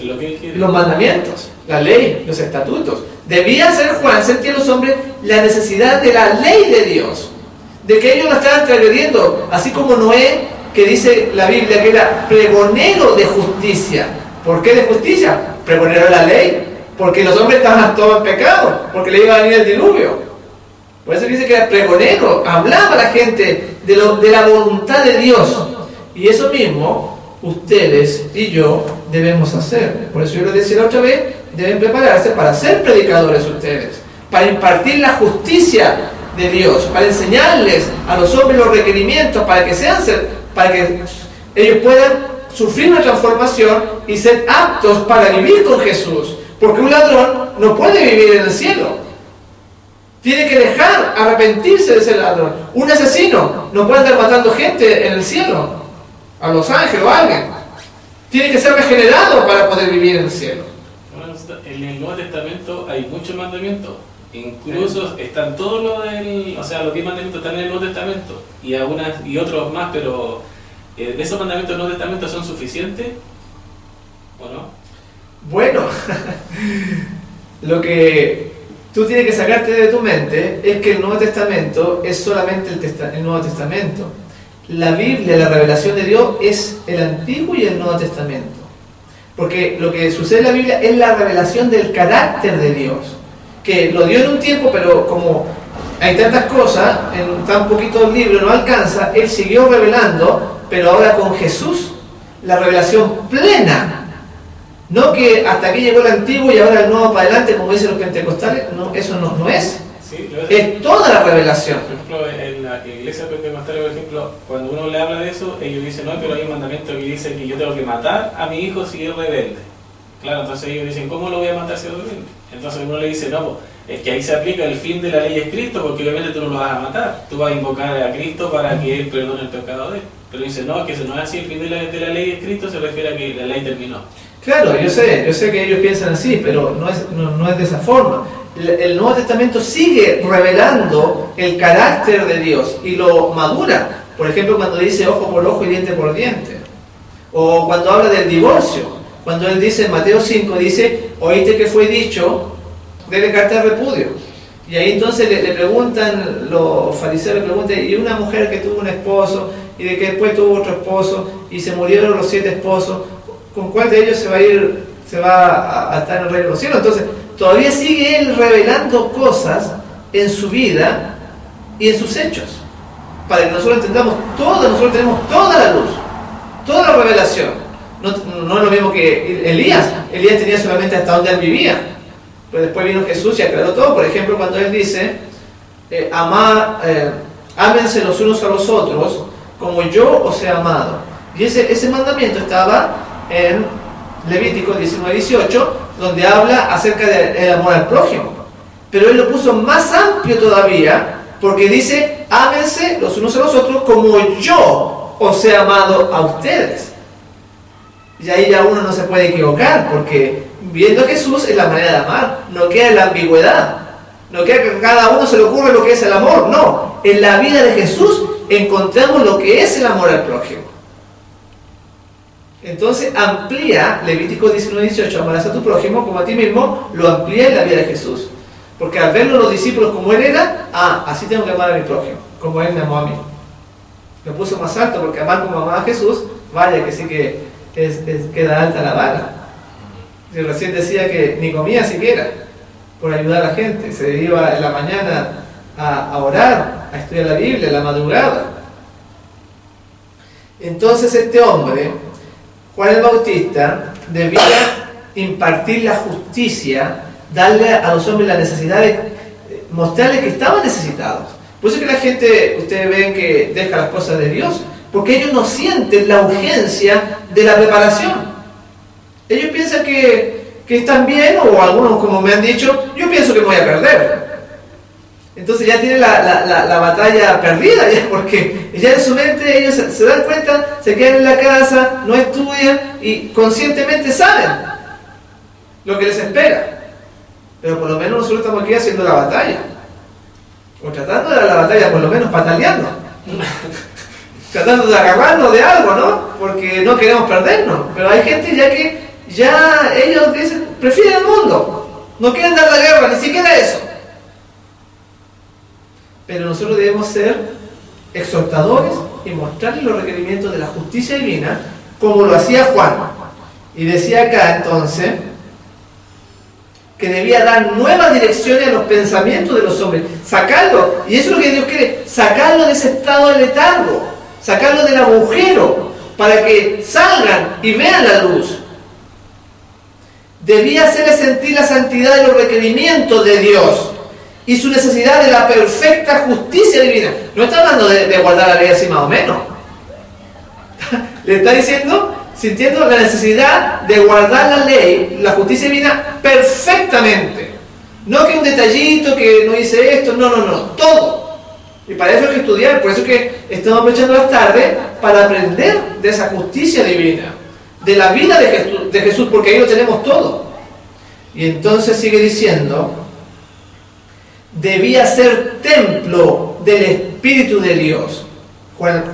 lo que Él quiere. Los mandamientos, la ley, los estatutos. Debía hacer Juan sentir a los hombres la necesidad de la ley de Dios, de que ellos la estaban transgrediendo, así como Noé, que dice la Biblia que era pregonero de justicia. ¿Por qué de justicia? Pregonero de la ley, porque los hombres estaban todos en pecado, porque le iba a venir el diluvio. Por eso dice que era pregonero, hablaba a la gente de la voluntad de Dios. Y eso mismo ustedes y yo debemos hacer. Por eso yo les decía la otra vez, deben prepararse para ser predicadores ustedes, para impartir la justicia de Dios, para enseñarles a los hombres los requerimientos, para que ellos puedan sufrir una transformación y ser aptos para vivir con Jesús. Porque un ladrón no puede vivir en el cielo. Tiene que dejar, arrepentirse de ser ladrón. Un asesino no puede andar matando gente en el cielo, a los ángeles o a alguien. Tiene que ser regenerado para poder vivir en el cielo. En el Nuevo Testamento hay muchos mandamientos. Incluso están todos los los 10 mandamientos están en el Nuevo Testamento. Y otros más, pero ¿esos mandamientos del Nuevo Testamento son suficientes? ¿O no? Bueno, lo que tú tienes que sacarte de tu mente es que el Nuevo Testamento es solamente el Nuevo Testamento. La Biblia, la revelación de Dios, es el Antiguo y el Nuevo Testamento. Porque lo que sucede en la Biblia es la revelación del carácter de Dios, que lo dio en un tiempo, pero como hay tantas cosas, en tan poquitos libros no alcanza, Él siguió revelando, pero ahora con Jesús, la revelación plena. No que hasta aquí llegó el Antiguo y ahora el Nuevo para adelante, como dicen los pentecostales. No, eso no es, Sí, Es toda la revelación. Por ejemplo, en la iglesia pentecostal, por ejemplo, cuando uno le habla de eso, ellos dicen, no, pero hay un mandamiento que dice que yo tengo que matar a mi hijo si es rebelde. Claro, entonces ellos dicen, ¿cómo lo voy a matar si es rebelde? Entonces uno le dice, no, pues, es que ahí se aplica el fin de la ley es Cristo, porque obviamente tú no lo vas a matar. Tú vas a invocar a Cristo para que Él perdone el pecado de él. Pero dice, no, que eso no es así, el fin de la ley es Cristo, se refiere a que la ley terminó. Claro, yo sé que ellos piensan así, pero no es de esa forma. El Nuevo Testamento sigue revelando el carácter de Dios y lo madura. Por ejemplo, cuando dice ojo por ojo y diente por diente. O cuando habla del divorcio. Cuando él dice en Mateo 5, dice, oíste que fue dicho, dele carta de repudio. Y ahí entonces le preguntan, los fariseos le preguntan, y una mujer que tuvo un esposo, y de que después tuvo otro esposo, y se murieron los 7 esposos, ¿con cuál de ellos se va a estar en el reino de los cielos? Entonces, todavía sigue él revelando cosas en su vida y en sus hechos, para que nosotros entendamos todo, nosotros tenemos toda la luz, toda la revelación. No es lo mismo que Elías tenía solamente hasta donde él vivía, pero después vino Jesús y aclaró todo. Por ejemplo, cuando él dice, ámense los unos a los otros como yo os he amado. Y ese mandamiento estaba en Levítico 19:18, donde habla acerca del amor al prójimo. Pero él lo puso más amplio todavía, porque dice, ámense los unos a los otros como yo os he amado a ustedes. Y ahí ya uno no se puede equivocar, porque viendo a Jesús es la manera de amar, no queda en la ambigüedad, no queda que a cada uno se le ocurre lo que es el amor, no, en la vida de Jesús encontramos lo que es el amor al prójimo. Entonces amplía Levítico 19:18, amarás a tu prójimo como a ti mismo, lo amplía en la vida de Jesús, porque al verlo los discípulos como él era, así tengo que amar a mi prójimo, como él me amó a mí. Lo puso más alto, porque amar como amaba a Jesús, vaya que sí que queda alta la vara. Yo recién decía que ni comía siquiera por ayudar a la gente, se iba en la mañana a orar, a estudiar la Biblia, a la madrugada. Entonces este hombre, Juan el Bautista, debía impartir la justicia, darle a los hombres la necesidad de mostrarles que estaban necesitados. Por eso es que la gente, ustedes ven que deja las cosas de Dios, porque ellos no sienten la urgencia de la preparación. Ellos piensan que están bien, o algunos, como me han dicho, yo pienso que me voy a perder. Entonces ya tienen la batalla perdida, ya, porque ya en su mente ellos se dan cuenta, se quedan en la casa, no estudian y conscientemente saben lo que les espera. Pero por lo menos nosotros estamos aquí haciendo la batalla, o tratando de dar la batalla, por lo menos pataleando. Tratando de agarrarnos de algo, ¿no? Porque no queremos perdernos. Pero hay gente ya ellos dicen, prefieren el mundo, no quieren dar la guerra, ni siquiera eso. Pero nosotros debemos ser exhortadores y mostrarles los requerimientos de la justicia divina, como lo hacía Juan. Y decía acá entonces que debía dar nuevas direcciones a los pensamientos de los hombres, sacarlo, y eso es lo que Dios quiere, sacarlo de ese estado de letargo, sacarlo del agujero, para que salgan y vean la luz. Debía hacerles sentir la santidad de los requerimientos de Dios y su necesidad de la perfecta justicia divina. No está hablando de guardar la ley así más o menos. Le está diciendo, sintiendo la necesidad de guardar la ley, la justicia divina perfectamente. No que un detallito, que no hice esto, no, todo. Y para eso hay que estudiar, por eso es que estamos aprovechando las tardes para aprender de esa justicia divina, de la vida de Jesús, porque ahí lo tenemos todo. Y entonces sigue diciendo, debía ser templo del Espíritu de Dios, Juan,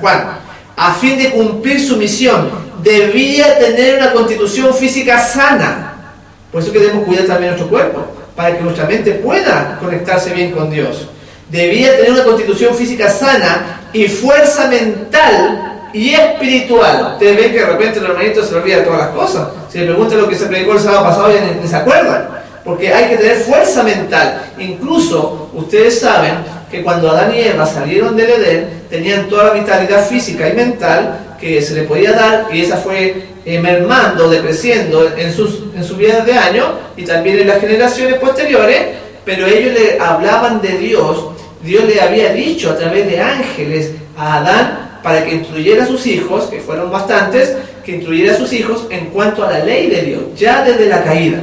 a fin de cumplir su misión, debía tener una constitución física sana. Por eso que debemos cuidar también nuestro cuerpo, para que nuestra mente pueda conectarse bien con Dios. Debía tener una constitución física sana y fuerza mental y espiritual. Ustedes ven que de repente los hermanitos se olvidan todas las cosas. Si le preguntan lo que se predicó el sábado pasado, ya ni se acuerdan. Porque hay que tener fuerza mental. Incluso, ustedes saben que cuando Adán y Eva salieron del Edén, tenían toda la vitalidad física y mental que se le podía dar, y esa fue mermando, decreciendo en sus vidas de años, y también en las generaciones posteriores, pero ellos le hablaban de Dios. Dios le había dicho a través de ángeles a Adán para que instruyera a sus hijos, que fueron bastantes, que instruyera a sus hijos en cuanto a la ley de Dios, ya desde la caída.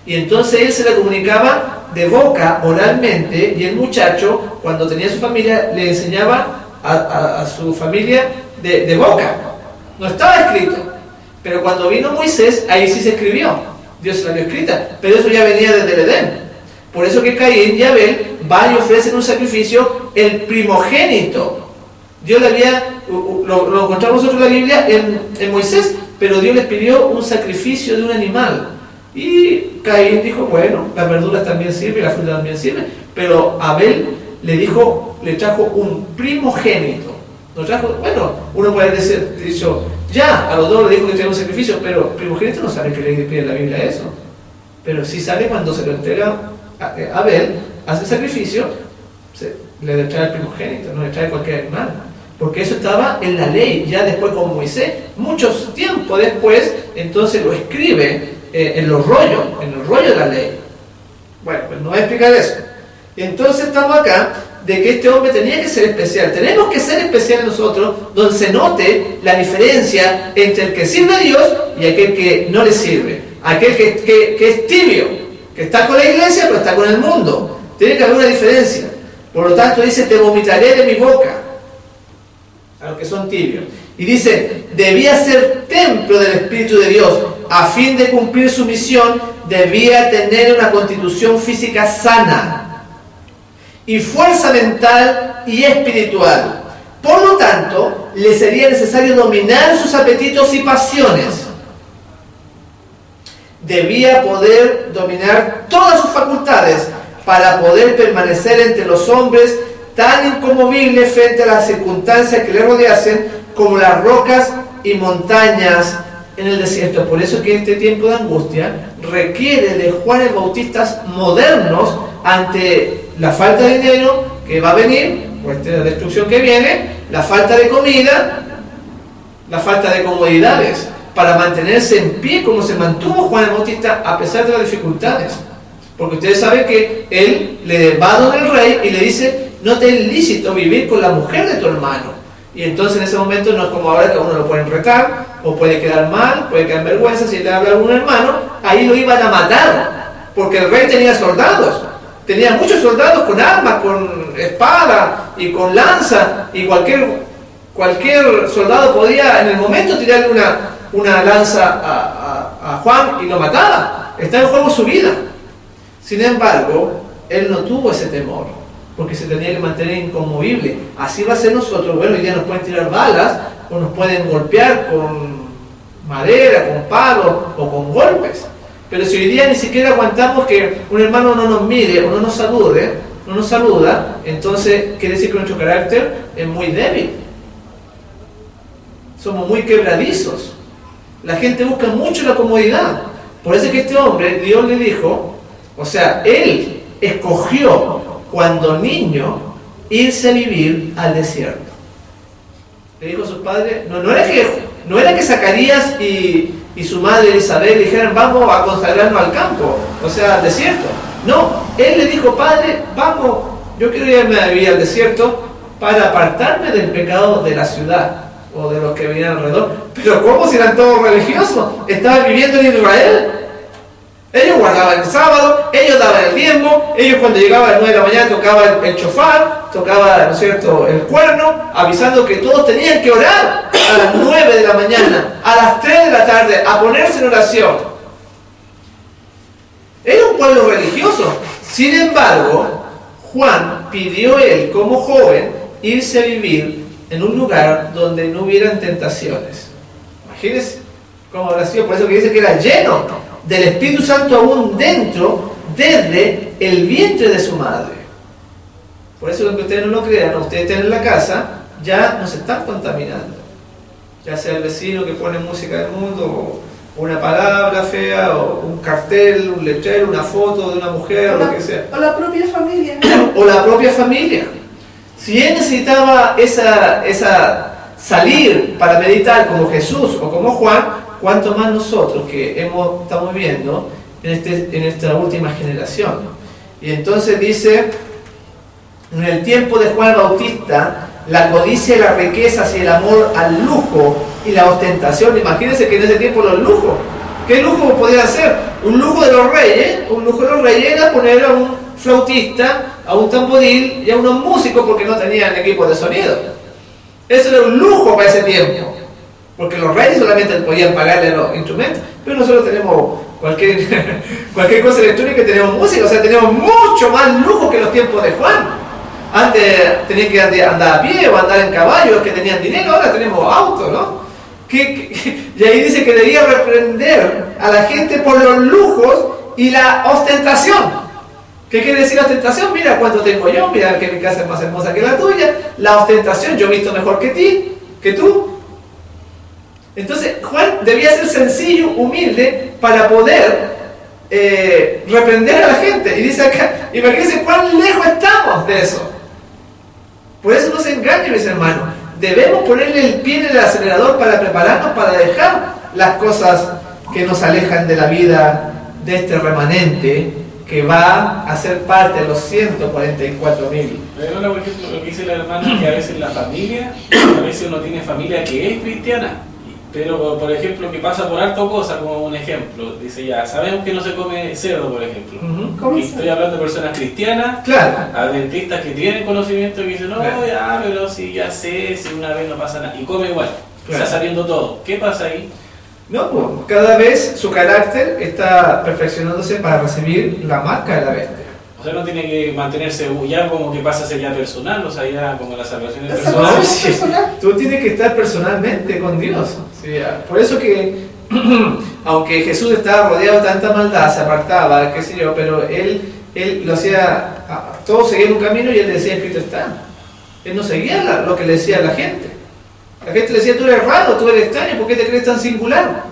Y entonces él se la comunicaba de boca, oralmente, y el muchacho, cuando tenía su familia, le enseñaba a su familia de boca. No estaba escrito, pero cuando vino Moisés, ahí sí se escribió. Dios se la había escrita, pero eso ya venía desde el Edén. Por eso que Caín y Abel van y ofrecen un sacrificio, el primogénito. Dios le había, lo encontramos nosotros en la Biblia, en Moisés, pero Dios les pidió un sacrificio de un animal. Y Caín dijo, bueno, las verduras también sirven, la fruta también sirve, pero Abel le trajo un primogénito. Lo trajo, bueno, uno puede haber dicho, ya, a los dos le dijo que tenía un sacrificio, pero primogénito no sabe que le pide en la Biblia eso. Pero sí sale cuando se lo entrega a Abel, hace el sacrificio, le trae el primogénito, no le trae cualquier animal. Porque eso estaba en la ley, ya después con Moisés, muchos tiempo después, entonces lo escribe en el rollo de la ley. Bueno, pues no voy a explicar eso. Y entonces estamos acá, de que este hombre tenía que ser especial. Tenemos que ser especiales nosotros, donde se note la diferencia entre el que sirve a Dios y aquel que no le sirve. Aquel que es tibio, que está con la iglesia, pero está con el mundo. Tiene que haber una diferencia. Por lo tanto, dice, te vomitaré de mi boca. A los que son tibios. Y dice, debía ser templo del Espíritu de Dios. A fin de cumplir su misión, debía tener una constitución física sana y fuerza mental y espiritual. Por lo tanto, le sería necesario dominar sus apetitos y pasiones. Debía poder dominar todas sus facultades para poder permanecer entre los hombres tan inconmovible frente a las circunstancias que le rodeasen como las rocas y montañas en el desierto. Por eso que este tiempo de angustia requiere de Juanes Bautistas modernos ante la falta de dinero que va a venir, pues la destrucción que viene, la falta de comida, la falta de comodidades, para mantenerse en pie como se mantuvo Juan el Bautista a pesar de las dificultades. Porque ustedes saben que él le va a donde el rey y le dice, no te es lícito vivir con la mujer de tu hermano. Y entonces en ese momento no es como ahora que a uno lo pueden retar, o puede quedar mal, puede quedar en vergüenza. Si le habla a un hermano, ahí lo iban a matar, porque el rey tenía soldados. Tenía muchos soldados con armas, con espada y con lanza, y cualquier soldado podía en el momento tirarle una lanza a Juan y lo mataba. Está en juego su vida. Sin embargo, él no tuvo ese temor, porque se tenía que mantener inconmovible. Así va a ser nosotros. Bueno, hoy día nos pueden tirar balas, o nos pueden golpear con madera, con palos o con golpes. Pero si hoy día ni siquiera aguantamos que un hermano no nos mire o no nos saluda, entonces quiere decir que nuestro carácter es muy débil. Somos muy quebradizos. La gente busca mucho la comodidad. Por eso es que este hombre, Dios le dijo, o sea, él escogió cuando niño irse a vivir al desierto. Le dijo a sus padres, no era que Zacarías y su madre Elizabeth dijeran, vamos a consagrarnos al campo, o sea, al desierto. No, él le dijo, padre, vamos, yo quiero irme a vivir al desierto para apartarme del pecado de la ciudad o de los que venían alrededor. Pero ¿cómo si eran todos religiosos? Estaban viviendo en Israel. Ellos guardaban el sábado, ellos daban el diezmo, ellos cuando llegaba a las 9 de la mañana tocaban el chofar, tocaba, ¿no es cierto?, el cuerno, avisando que todos tenían que orar a las 9 de la mañana, a las 3 de la tarde, a ponerse en oración. Era un pueblo religioso. Sin embargo, Juan pidió él, como joven, irse a vivir en un lugar donde no hubieran tentaciones. Imagínense cómo habrá sido. Por eso que dice que era lleno del Espíritu Santo aún dentro, desde el vientre de su madre. Por eso, aunque ustedes no lo crean, ustedes tienen la casa, ya no se están contaminando. Ya sea el vecino que pone música del mundo, o una palabra fea, o un cartel, un letrero, una foto de una mujer, o lo que sea. O la propia familia. O la propia familia. Si él necesitaba esa salir para meditar como Jesús o como Juan, cuánto más nosotros que estamos viviendo en esta última generación. Y entonces dice, en el tiempo de Juan el Bautista, la codicia y las riquezas y el amor al lujo y la ostentación. Imagínense que en ese tiempo los lujos, ¿qué lujo podía ser? Un lujo de los reyes era poner a un flautista, a un tamboril y a unos músicos porque no tenían equipo de sonido. Eso era un lujo para ese tiempo, porque los reyes solamente podían pagarle los instrumentos, pero nosotros tenemos cualquier cosa electrónica, tenemos música, o sea, tenemos mucho más lujo que los tiempos de Juan. Antes tenían que andar a pie o andar en caballo, los que tenían dinero, ahora tenemos autos, ¿no? Y ahí dice que debía reprender a la gente por los lujos y la ostentación. ¿Qué quiere decir ostentación? Mira cuánto tengo yo, mira que mi casa es más hermosa que la tuya. La ostentación, yo he visto mejor que tú. Entonces Juan debía ser sencillo, humilde, para poder reprender a la gente. Y dice acá, imagínense cuán lejos estamos de eso. Por eso no se engañen, mis hermanos. Debemos ponerle el pie en el acelerador para prepararnos para dejar las cosas que nos alejan de la vida de este remanente que va a ser parte de los 144.000. Pero por ejemplo, lo que dice la hermana es que a veces la familia, a veces uno tiene familia que es cristiana, pero por ejemplo que pasa por alto cosa, como un ejemplo, dice ya, sabemos que no se come cerdo, por ejemplo. Y estoy hablando de personas cristianas, claro, adventistas que tienen conocimiento y que dicen, no, claro, ya, pero si ya sé, si una vez no pasa nada, y come igual, claro, está sabiendo todo. ¿Qué pasa ahí? No, pues cada vez su carácter está perfeccionándose para recibir la marca de la bestia. O sea, no tiene que mantenerse ya como que pasa a ser ya personal, o sea, ya como la salvación es La personal. salvación Sí, personal. tú tienes que estar personalmente con Dios. Sí, por eso que, aunque Jesús estaba rodeado de tanta maldad, se apartaba, qué sé yo, pero él lo hacía, todos seguían un camino y él decía, escrito está. Él no seguía lo que le decía la gente. La gente le decía, tú eres raro, tú eres extraño, ¿por qué te crees tan singular?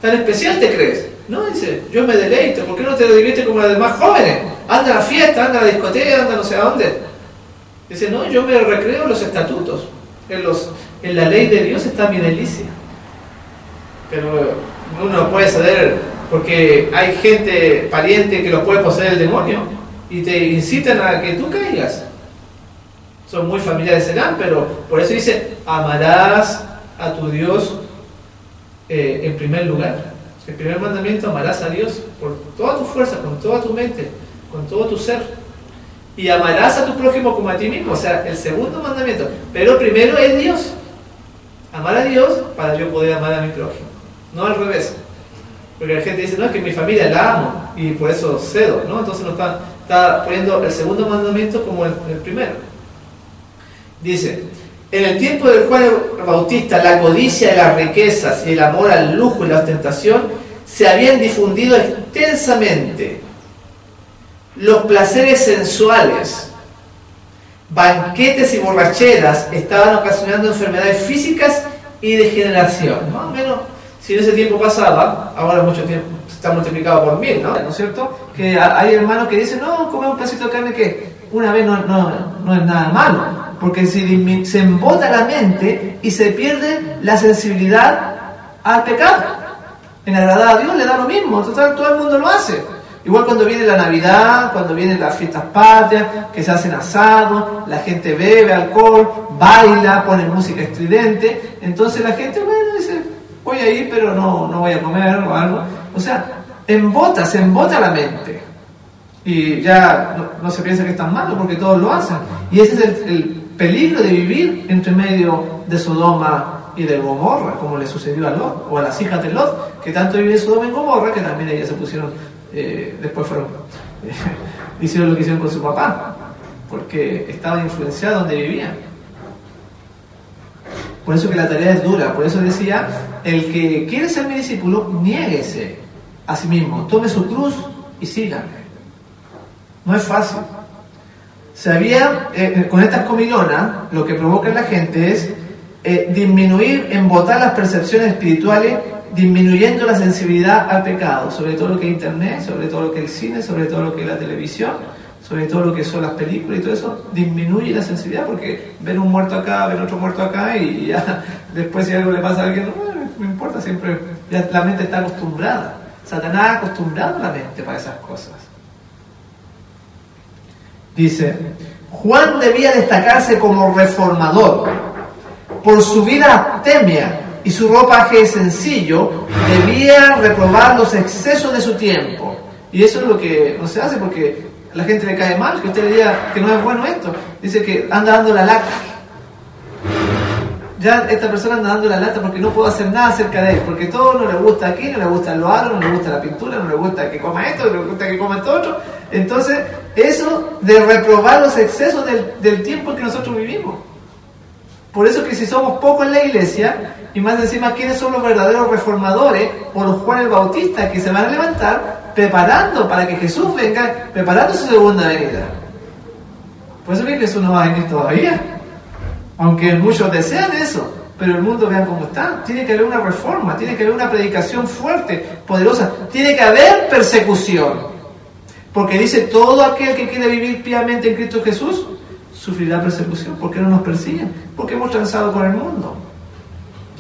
¿Tan especial te crees? No, dice, yo me deleito, ¿por qué no te diviertes como los demás jóvenes? Anda a la fiesta, anda a la discoteca, anda no sé a dónde. Dice, no, yo me recreo en los estatutos, en la ley de Dios está mi delicia. Pero uno no puede ceder porque hay gente, pariente, que lo puede poseer el demonio y te incitan a que tú caigas. Son muy familiares serán, pero por eso dice, amarás a tu Dios en primer lugar. El primer mandamiento, amarás a Dios por toda tu fuerza, con toda tu mente, con todo tu ser. Y amarás a tu prójimo como a ti mismo, o sea, el segundo mandamiento. Pero primero es Dios. Amar a Dios para yo poder amar a mi prójimo. No al revés. Porque la gente dice, no, es que mi familia la amo y por eso cedo, ¿no? Entonces no está poniendo el segundo mandamiento como el primero. Dice, en el tiempo del Juan el Bautista, la codicia de las riquezas y el amor al lujo y la ostentación se habían difundido extensamente. Los placeres sensuales, banquetes y borracheras estaban ocasionando enfermedades físicas y degeneración. Más o menos, si en ese tiempo pasaba, ahora mucho tiempo está multiplicado por 1000, ¿no? ¿No es cierto? Que hay hermanos que dicen, no, comer un pedacito de carne que una vez no es nada malo. Porque se embota la mente y se pierde la sensibilidad al pecado. En agradar a Dios le da lo mismo, total, todo el mundo lo hace. Igual cuando viene la Navidad, cuando vienen las fiestas patrias, que se hacen asados, la gente bebe alcohol, baila, pone música estridente, entonces la gente, bueno, dice, voy a ir pero no voy a comer o algo. O sea, se embota la mente. Y ya no se piensa que es tan malo porque todos lo hacen. Y ese es el peligro de vivir entre medio de Sodoma y de Gomorra, como le sucedió a Lot, o a las hijas de Lot, que tanto vivían en Sodoma y Gomorra, que también ellas se pusieron, después hicieron lo que hicieron con su papá, porque estaban influenciados donde vivían. Por eso que la tarea es dura, por eso decía, el que quiere ser mi discípulo, niéguese a sí mismo, tome su cruz y sígame. No es fácil. Con estas comilonas, lo que provoca en la gente es disminuir, embotar las percepciones espirituales, disminuyendo la sensibilidad al pecado, sobre todo lo que es internet, sobre todo lo que es el cine, sobre todo lo que es la televisión, sobre todo lo que son las películas y todo eso, disminuye la sensibilidad porque ven un muerto acá, ven otro muerto acá y ya después si algo le pasa a alguien, no importa, siempre ya la mente está acostumbrada. Satanás ha acostumbrado a la mente para esas cosas. Dice, Juan debía destacarse como reformador. Por su vida abstemia y su ropaje sencillo, debía reprobar los excesos de su tiempo. Y eso es lo que no se hace porque a la gente le cae mal, que usted le diga que no es bueno esto. Dice que anda dando la lata. Ya esta persona anda dando la lata porque no puedo hacer nada acerca de él, porque todo no le gusta aquí, no le gusta el loado, no le gusta la pintura, no le gusta que coma esto, no le gusta que coma esto otro. Entonces, eso de reprobar los excesos del tiempo en que nosotros vivimos. Por eso que si somos pocos en la iglesia, y más encima, ¿quiénes son los verdaderos reformadores? O los Juan el Bautista, que se van a levantar preparando para que Jesús venga, preparando su segunda venida. Por eso que Jesús no va a venir todavía. Aunque muchos desean eso, pero el mundo vean cómo está. Tiene que haber una reforma, tiene que haber una predicación fuerte, poderosa. Tiene que haber persecución. Porque dice, todo aquel que quiere vivir piamente en Cristo Jesús, sufrirá persecución. ¿Por qué no nos persiguen? Porque hemos transado con el mundo.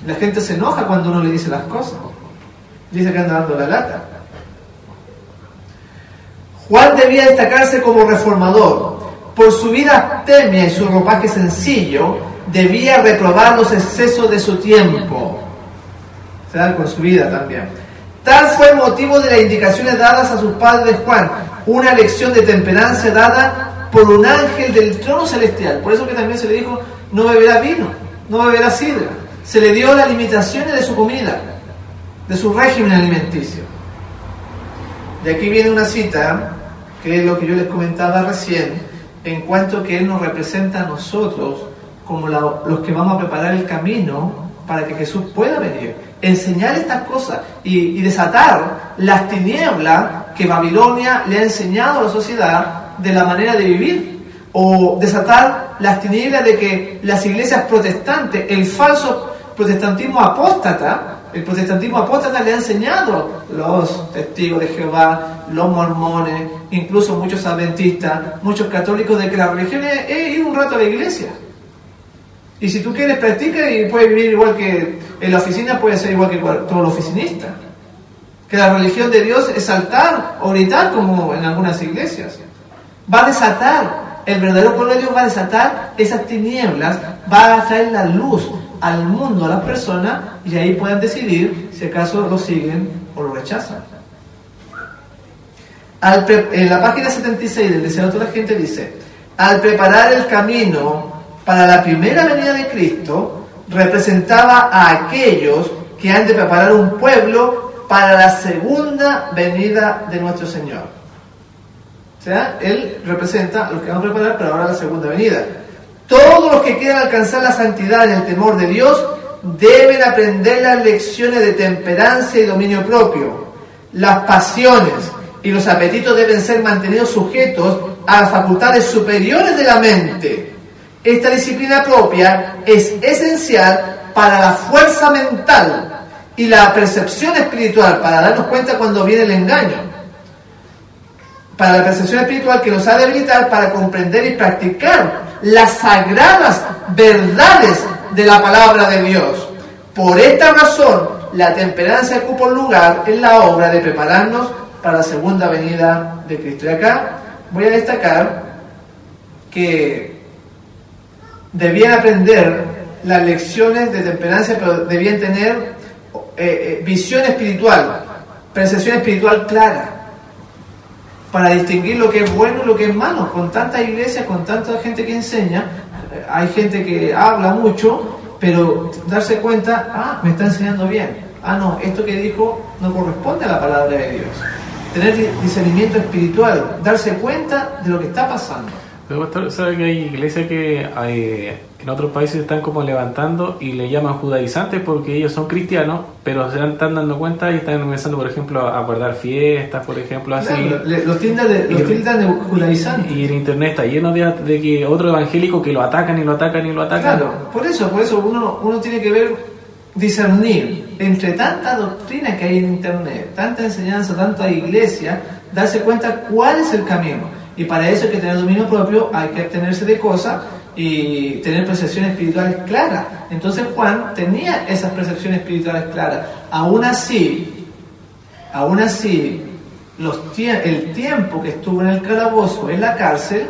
La gente se enoja cuando uno le dice las cosas. Dice que anda dando la lata. Juan debía destacarse como reformador. Por su vida abstemia y su ropaje sencillo, debía reprobar los excesos de su tiempo. Se da con su vida también. Tal fue el motivo de las indicaciones dadas a sus padres Juan, una lección de temperancia dada por un ángel del trono celestial. Por eso que también se le dijo, no beberá vino, no beberá sidra. Se le dio las limitaciones de su comida, de su régimen alimenticio. De aquí viene una cita, que es lo que yo les comentaba recién, en cuanto que Él nos representa a nosotros como los que vamos a preparar el camino para que Jesús pueda venir, enseñar estas cosas y desatar las tinieblas que Babilonia le ha enseñado a la sociedad de la manera de vivir, o desatar las tinieblas de que las iglesias protestantes, el falso protestantismo apóstata, el protestantismo apóstata le ha enseñado los testigos de Jehová, los mormones, incluso muchos adventistas, muchos católicos, de que la religión es ir un rato a la iglesia. Y si tú quieres, practica y puedes vivir igual que en la oficina, puedes ser igual que todos los oficinistas. Que la religión de Dios es saltar o gritar como en algunas iglesias. Va a desatar, el verdadero pueblo de Dios va a desatar esas tinieblas, va a traer la luz al mundo, a las personas, y ahí puedan decidir si acaso lo siguen o lo rechazan. En la página 76 del Deseado de toda la gente dice, al preparar el camino para la primera venida de Cristo, representaba a aquellos que han de preparar un pueblo para la segunda venida de nuestro Señor. O sea, Él representa a los que van a preparar para ahora la segunda venida. Todos los que quieran alcanzar la santidad en el temor de Dios deben aprender las lecciones de temperancia y dominio propio. Las pasiones y los apetitos deben ser mantenidos sujetos a las facultades superiores de la mente. Esta disciplina propia es esencial para la fuerza mental y la percepción espiritual, para darnos cuenta cuando viene el engaño. Para la percepción espiritual que nos ha de habilitar para comprender y practicar las sagradas verdades de la palabra de Dios. Por esta razón, la temperancia ocupa un lugar en la obra de prepararnos para la segunda venida de Cristo. Y acá voy a destacar que debían aprender las lecciones de temperancia, pero debían tener visión espiritual, percepción espiritual clara, para distinguir lo que es bueno y lo que es malo. Con tanta iglesia, con tanta gente que enseña, hay gente que habla mucho, pero darse cuenta, me está enseñando bien, no, esto que dijo no corresponde a la palabra de Dios. Tener discernimiento espiritual, darse cuenta de lo que está pasando. Pero pastor, ¿sabe que hay iglesias que en otros países están como levantando y le llaman judaizantes porque ellos son cristianos, pero se están dando cuenta y están empezando, por ejemplo, a guardar fiestas, por ejemplo, así? Claro, los tildan de judaizantes. Y en internet está lleno de que otro evangélico que lo atacan y lo atacan y lo atacan. Claro, por eso uno tiene que ver, discernir entre tanta doctrina que hay en internet, tanta enseñanza, tanta iglesia, darse cuenta cuál es el camino. Y para eso hay que tener dominio propio, hay que abstenerse de cosas y tener percepciones espirituales claras. Entonces Juan tenía esas percepciones espirituales claras. Aún así, el tiempo que estuvo en el calabozo, en la cárcel,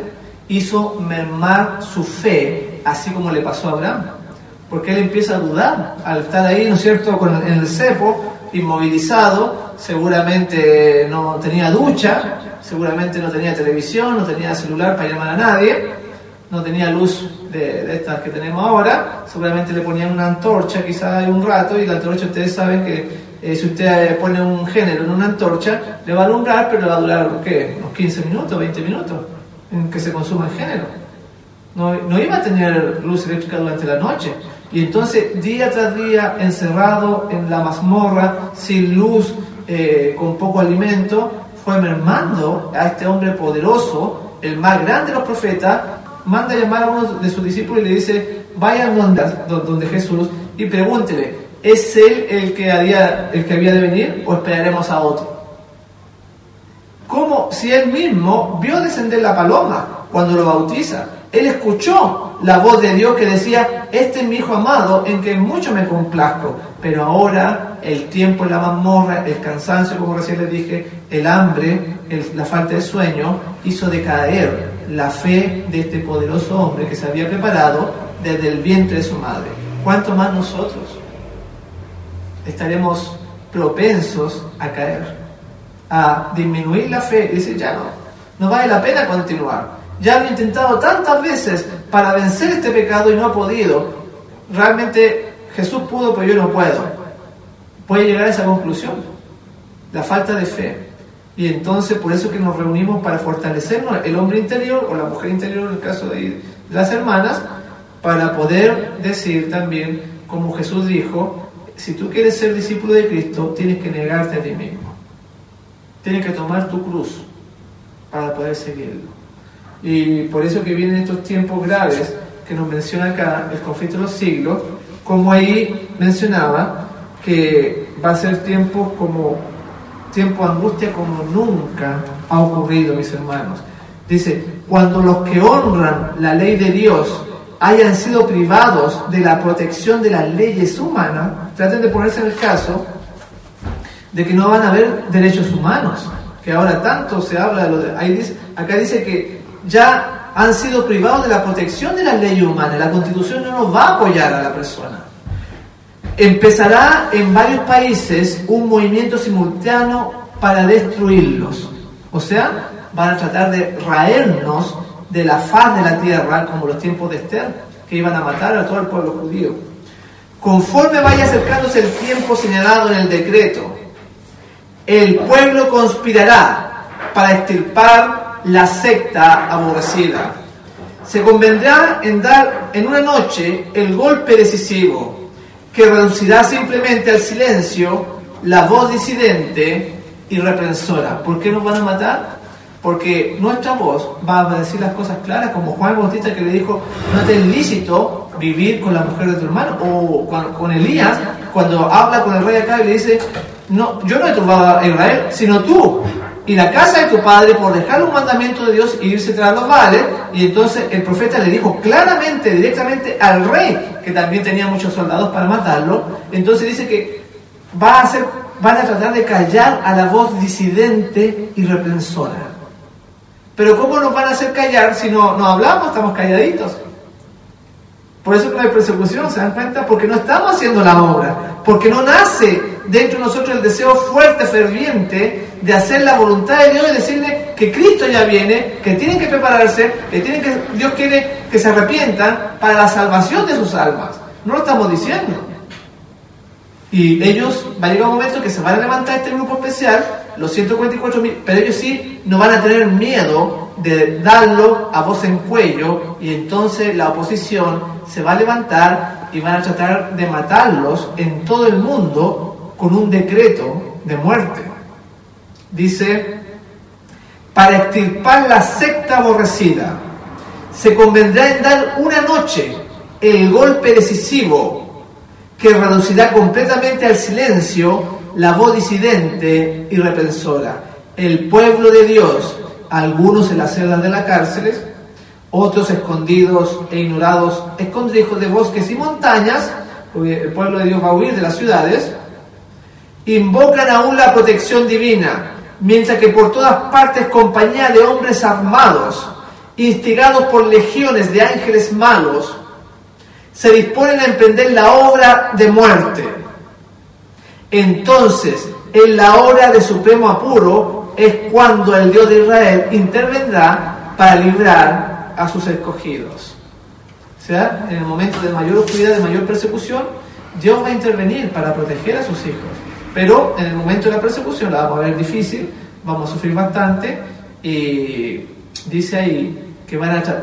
hizo mermar su fe, así como le pasó a Abraham. Porque él empieza a dudar al estar ahí, ¿no es cierto?, en el cepo, inmovilizado, seguramente no tenía ducha, seguramente no tenía televisión, no tenía celular para llamar a nadie, no tenía luz de estas que tenemos ahora, seguramente le ponían una antorcha quizás un rato, y la antorcha ustedes saben que si usted pone un género en una antorcha, le va a alumbrar, pero le va a durar, ¿qué?, unos 15 minutos, 20 minutos en que se consuma el género. No iba a tener luz eléctrica durante la noche. Y entonces, día tras día, encerrado en la mazmorra, sin luz, con poco alimento, fue mermando a este hombre poderoso, el más grande de los profetas. Manda a llamar a uno de sus discípulos y le dice: vayan donde Jesús y pregúntele, ¿es él el que había de venir o esperaremos a otro? Como si él mismo vio descender la paloma cuando lo bautiza. Él escuchó la voz de Dios que decía: este es mi hijo amado, en que mucho me complazco. Pero ahora el tiempo en la mazmorra, el cansancio, como recién les dije, el hambre, la falta de sueño, hizo decaer la fe de este poderoso hombre que se había preparado desde el vientre de su madre. ¿Cuánto más nosotros estaremos propensos a caer, a disminuir la fe y decir: ya no vale la pena continuar? Ya lo he intentado tantas veces para vencer este pecado y no ha podido. Realmente Jesús pudo, pero yo no puedo. Puede llegar a esa conclusión, la falta de fe. Y entonces por eso que nos reunimos, para fortalecernos el hombre interior o la mujer interior, en el caso de las hermanas, para poder decir también, como Jesús dijo: si tú quieres ser discípulo de Cristo, tienes que negarte a ti mismo. Tienes que tomar tu cruz para poder seguirlo. Y por eso que vienen estos tiempos graves que nos menciona acá el conflicto de los siglos, como ahí mencionaba que va a ser tiempo de angustia como nunca ha ocurrido, mis hermanos. Dice: cuando los que honran la ley de Dios hayan sido privados de la protección de las leyes humanas. Traten de ponerse en el caso de que no van a haber derechos humanos, que ahora tanto se habla acá dice que ya han sido privados de la protección de las leyes humanas. La Constitución no nos va a apoyar a la persona. Empezará en varios países un movimiento simultáneo para destruirlos. O sea, van a tratar de raernos de la faz de la tierra, como los tiempos de Esther, que iban a matar a todo el pueblo judío. Conforme vaya acercándose el tiempo señalado en el decreto, el pueblo conspirará para extirpar la secta aborrecida. Se convendrá en dar en una noche el golpe decisivo, que reducirá simplemente al silencio la voz disidente y reprensora. ¿Por qué nos van a matar? Porque nuestra voz va a decir las cosas claras, como Juan Bautista, que le dijo: no te es lícito vivir con la mujer de tu hermano. O con Elías, cuando habla con el rey acá y le dice: no, yo no he turbado a Israel, sino tú y la casa de tu padre, por dejar un mandamiento de Dios y irse tras los Baales. Y entonces el profeta le dijo claramente, directamente al rey, que también tenía muchos soldados para matarlo. Entonces dice que van a tratar de callar a la voz disidente y reprensora. Pero ¿cómo nos van a hacer callar si no hablamos? Estamos calladitos. Por eso que no hay persecución, ¿se dan cuenta? Porque no estamos haciendo la obra, porque no nace dentro de nosotros el deseo fuerte, ferviente, de hacer la voluntad de Dios y decirle que Cristo ya viene, que tienen que prepararse, Dios quiere que se arrepientan para la salvación de sus almas. No lo estamos diciendo. Y va a llegar un momento que se van a levantar este grupo especial, los 144.000, pero ellos sí no van a tener miedo de darlo a voz en cuello, y entonces la oposición se va a levantar y van a tratar de matarlos en todo el mundo con un decreto de muerte. Dice: para extirpar la secta aborrecida, se convendrá en dar una noche el golpe decisivo, que reducirá completamente al silencio la voz disidente y reprensora. El pueblo de Dios, algunos en las celdas de las cárceles, otros escondidos e ignorados, escondrijos de bosques y montañas, porque el pueblo de Dios va a huir de las ciudades, invocan aún la protección divina, mientras que por todas partes compañía de hombres armados instigados por legiones de ángeles malos, se disponen a emprender la obra de muerte. Entonces, en la hora de supremo apuro, es cuando el Dios de Israel intervendrá para librar a sus escogidos. O sea, en el momento de mayor oscuridad, de mayor persecución, Dios va a intervenir para proteger a sus hijos. Pero en el momento de la persecución la vamos a ver difícil, vamos a sufrir bastante, y dice ahí que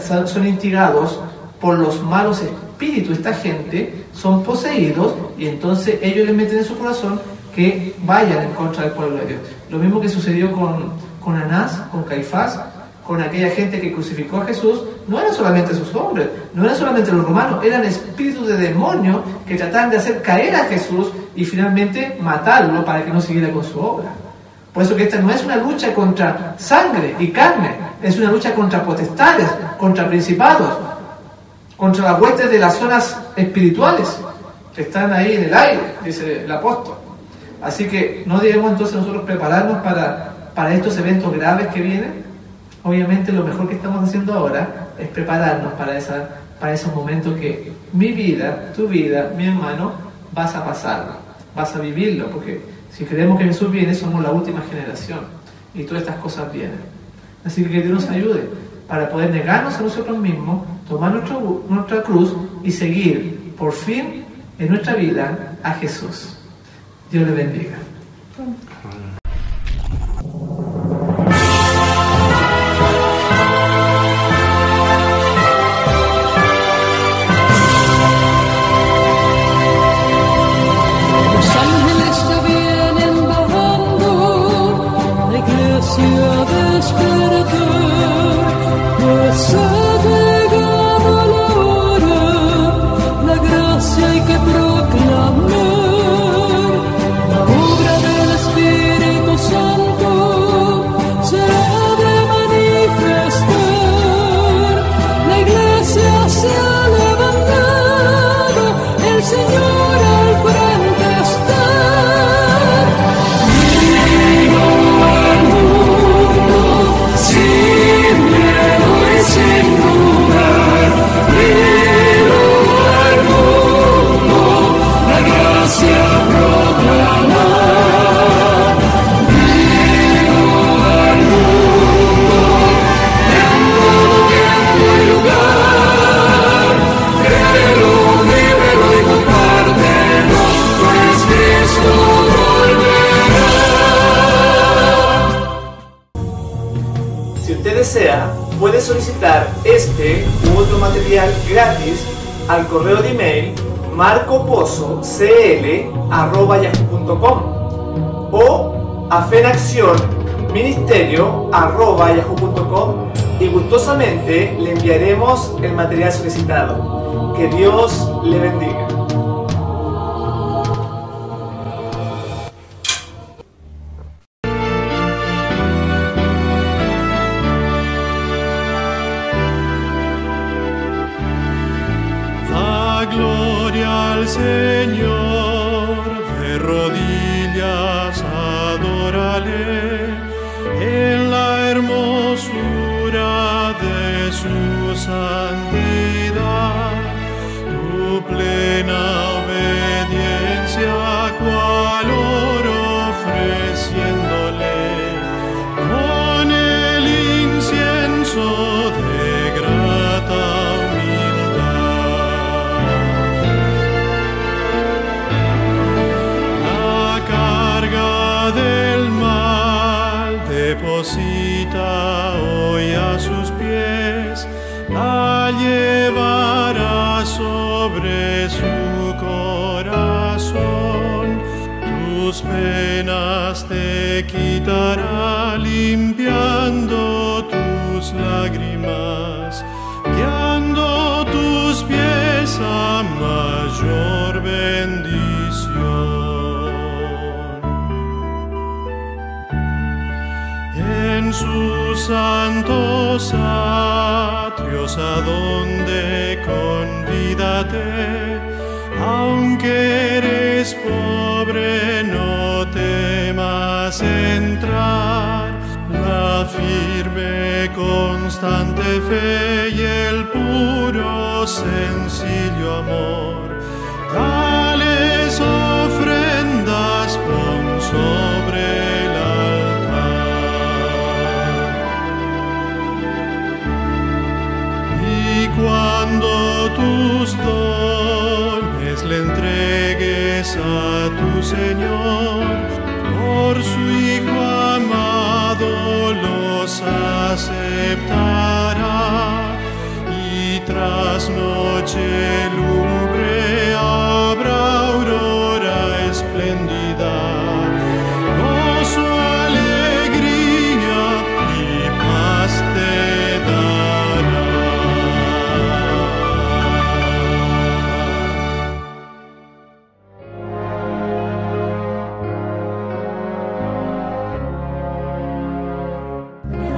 son instigados por los malos espíritus. Esta gente son poseídos y entonces ellos les meten en su corazón que vayan en contra del pueblo de Dios. Lo mismo que sucedió con Anás, con Caifás, con aquella gente que crucificó a Jesús. No eran solamente sus hombres, no eran solamente los romanos, eran espíritus de demonios que trataban de hacer caer a Jesús y finalmente matarlo para que no siguiera con su obra. Por eso que esta no es una lucha contra sangre y carne, es una lucha contra potestades, contra principados, contra las huestes de las zonas espirituales que están ahí en el aire, dice el apóstol. Así que no debemos entonces nosotros prepararnos para estos eventos graves que vienen. Obviamente lo mejor que estamos haciendo ahora es prepararnos para esos momentos que mi vida, tu vida, mi hermano, vas a pasarlo, vas a vivirlo, porque si creemos que Jesús viene, somos la última generación y todas estas cosas vienen. Así que Dios nos ayude para poder negarnos a nosotros mismos, tomar nuestra cruz y seguir por fin en nuestra vida a Jesús. Dios le bendiga. Puede solicitar este u otro material gratis al correo de email marcopozocl@yahoo.com o a fenaccionministerio@yahoo.com y gustosamente le enviaremos el material solicitado. Que Dios le bendiga. Gloria al Señor, de rodillas adórale, en la hermosura de su santidad, tu plena obediencia cual oro ofreciéndole, con el incienso de grata deposita hoy a sus pies, la llevará sobre su corazón, tus penas te quitará limpiando tus lágrimas, guiando tus pies a mayor bendición. En sus santos atrios a donde convídate, aunque eres pobre no temas entrar, la firme firme, constante fe y el puro, sencillo amor. Tales ofrendas pon sobre el altar. Y cuando tus dones le entregues a tu Señor, por su Hijo amado los aceptará, y tras noche lúgubre habrá aurora espléndida, gozo, alegría y paz te dará.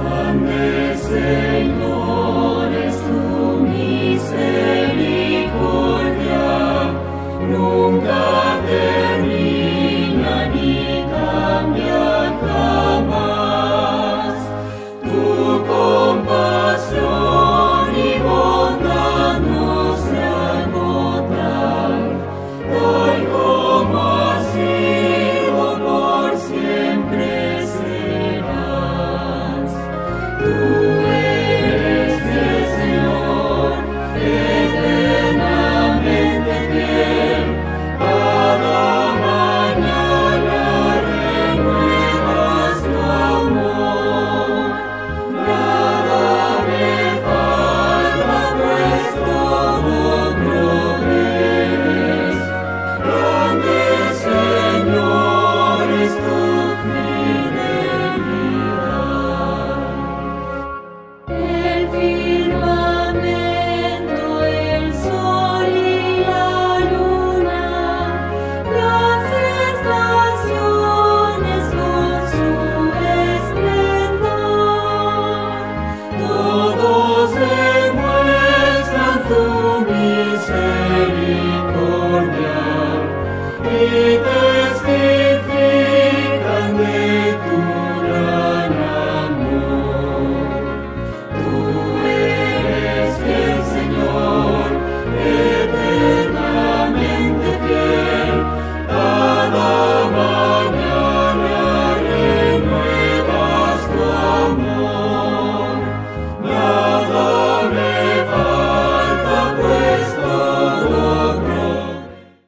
Dame, Señor.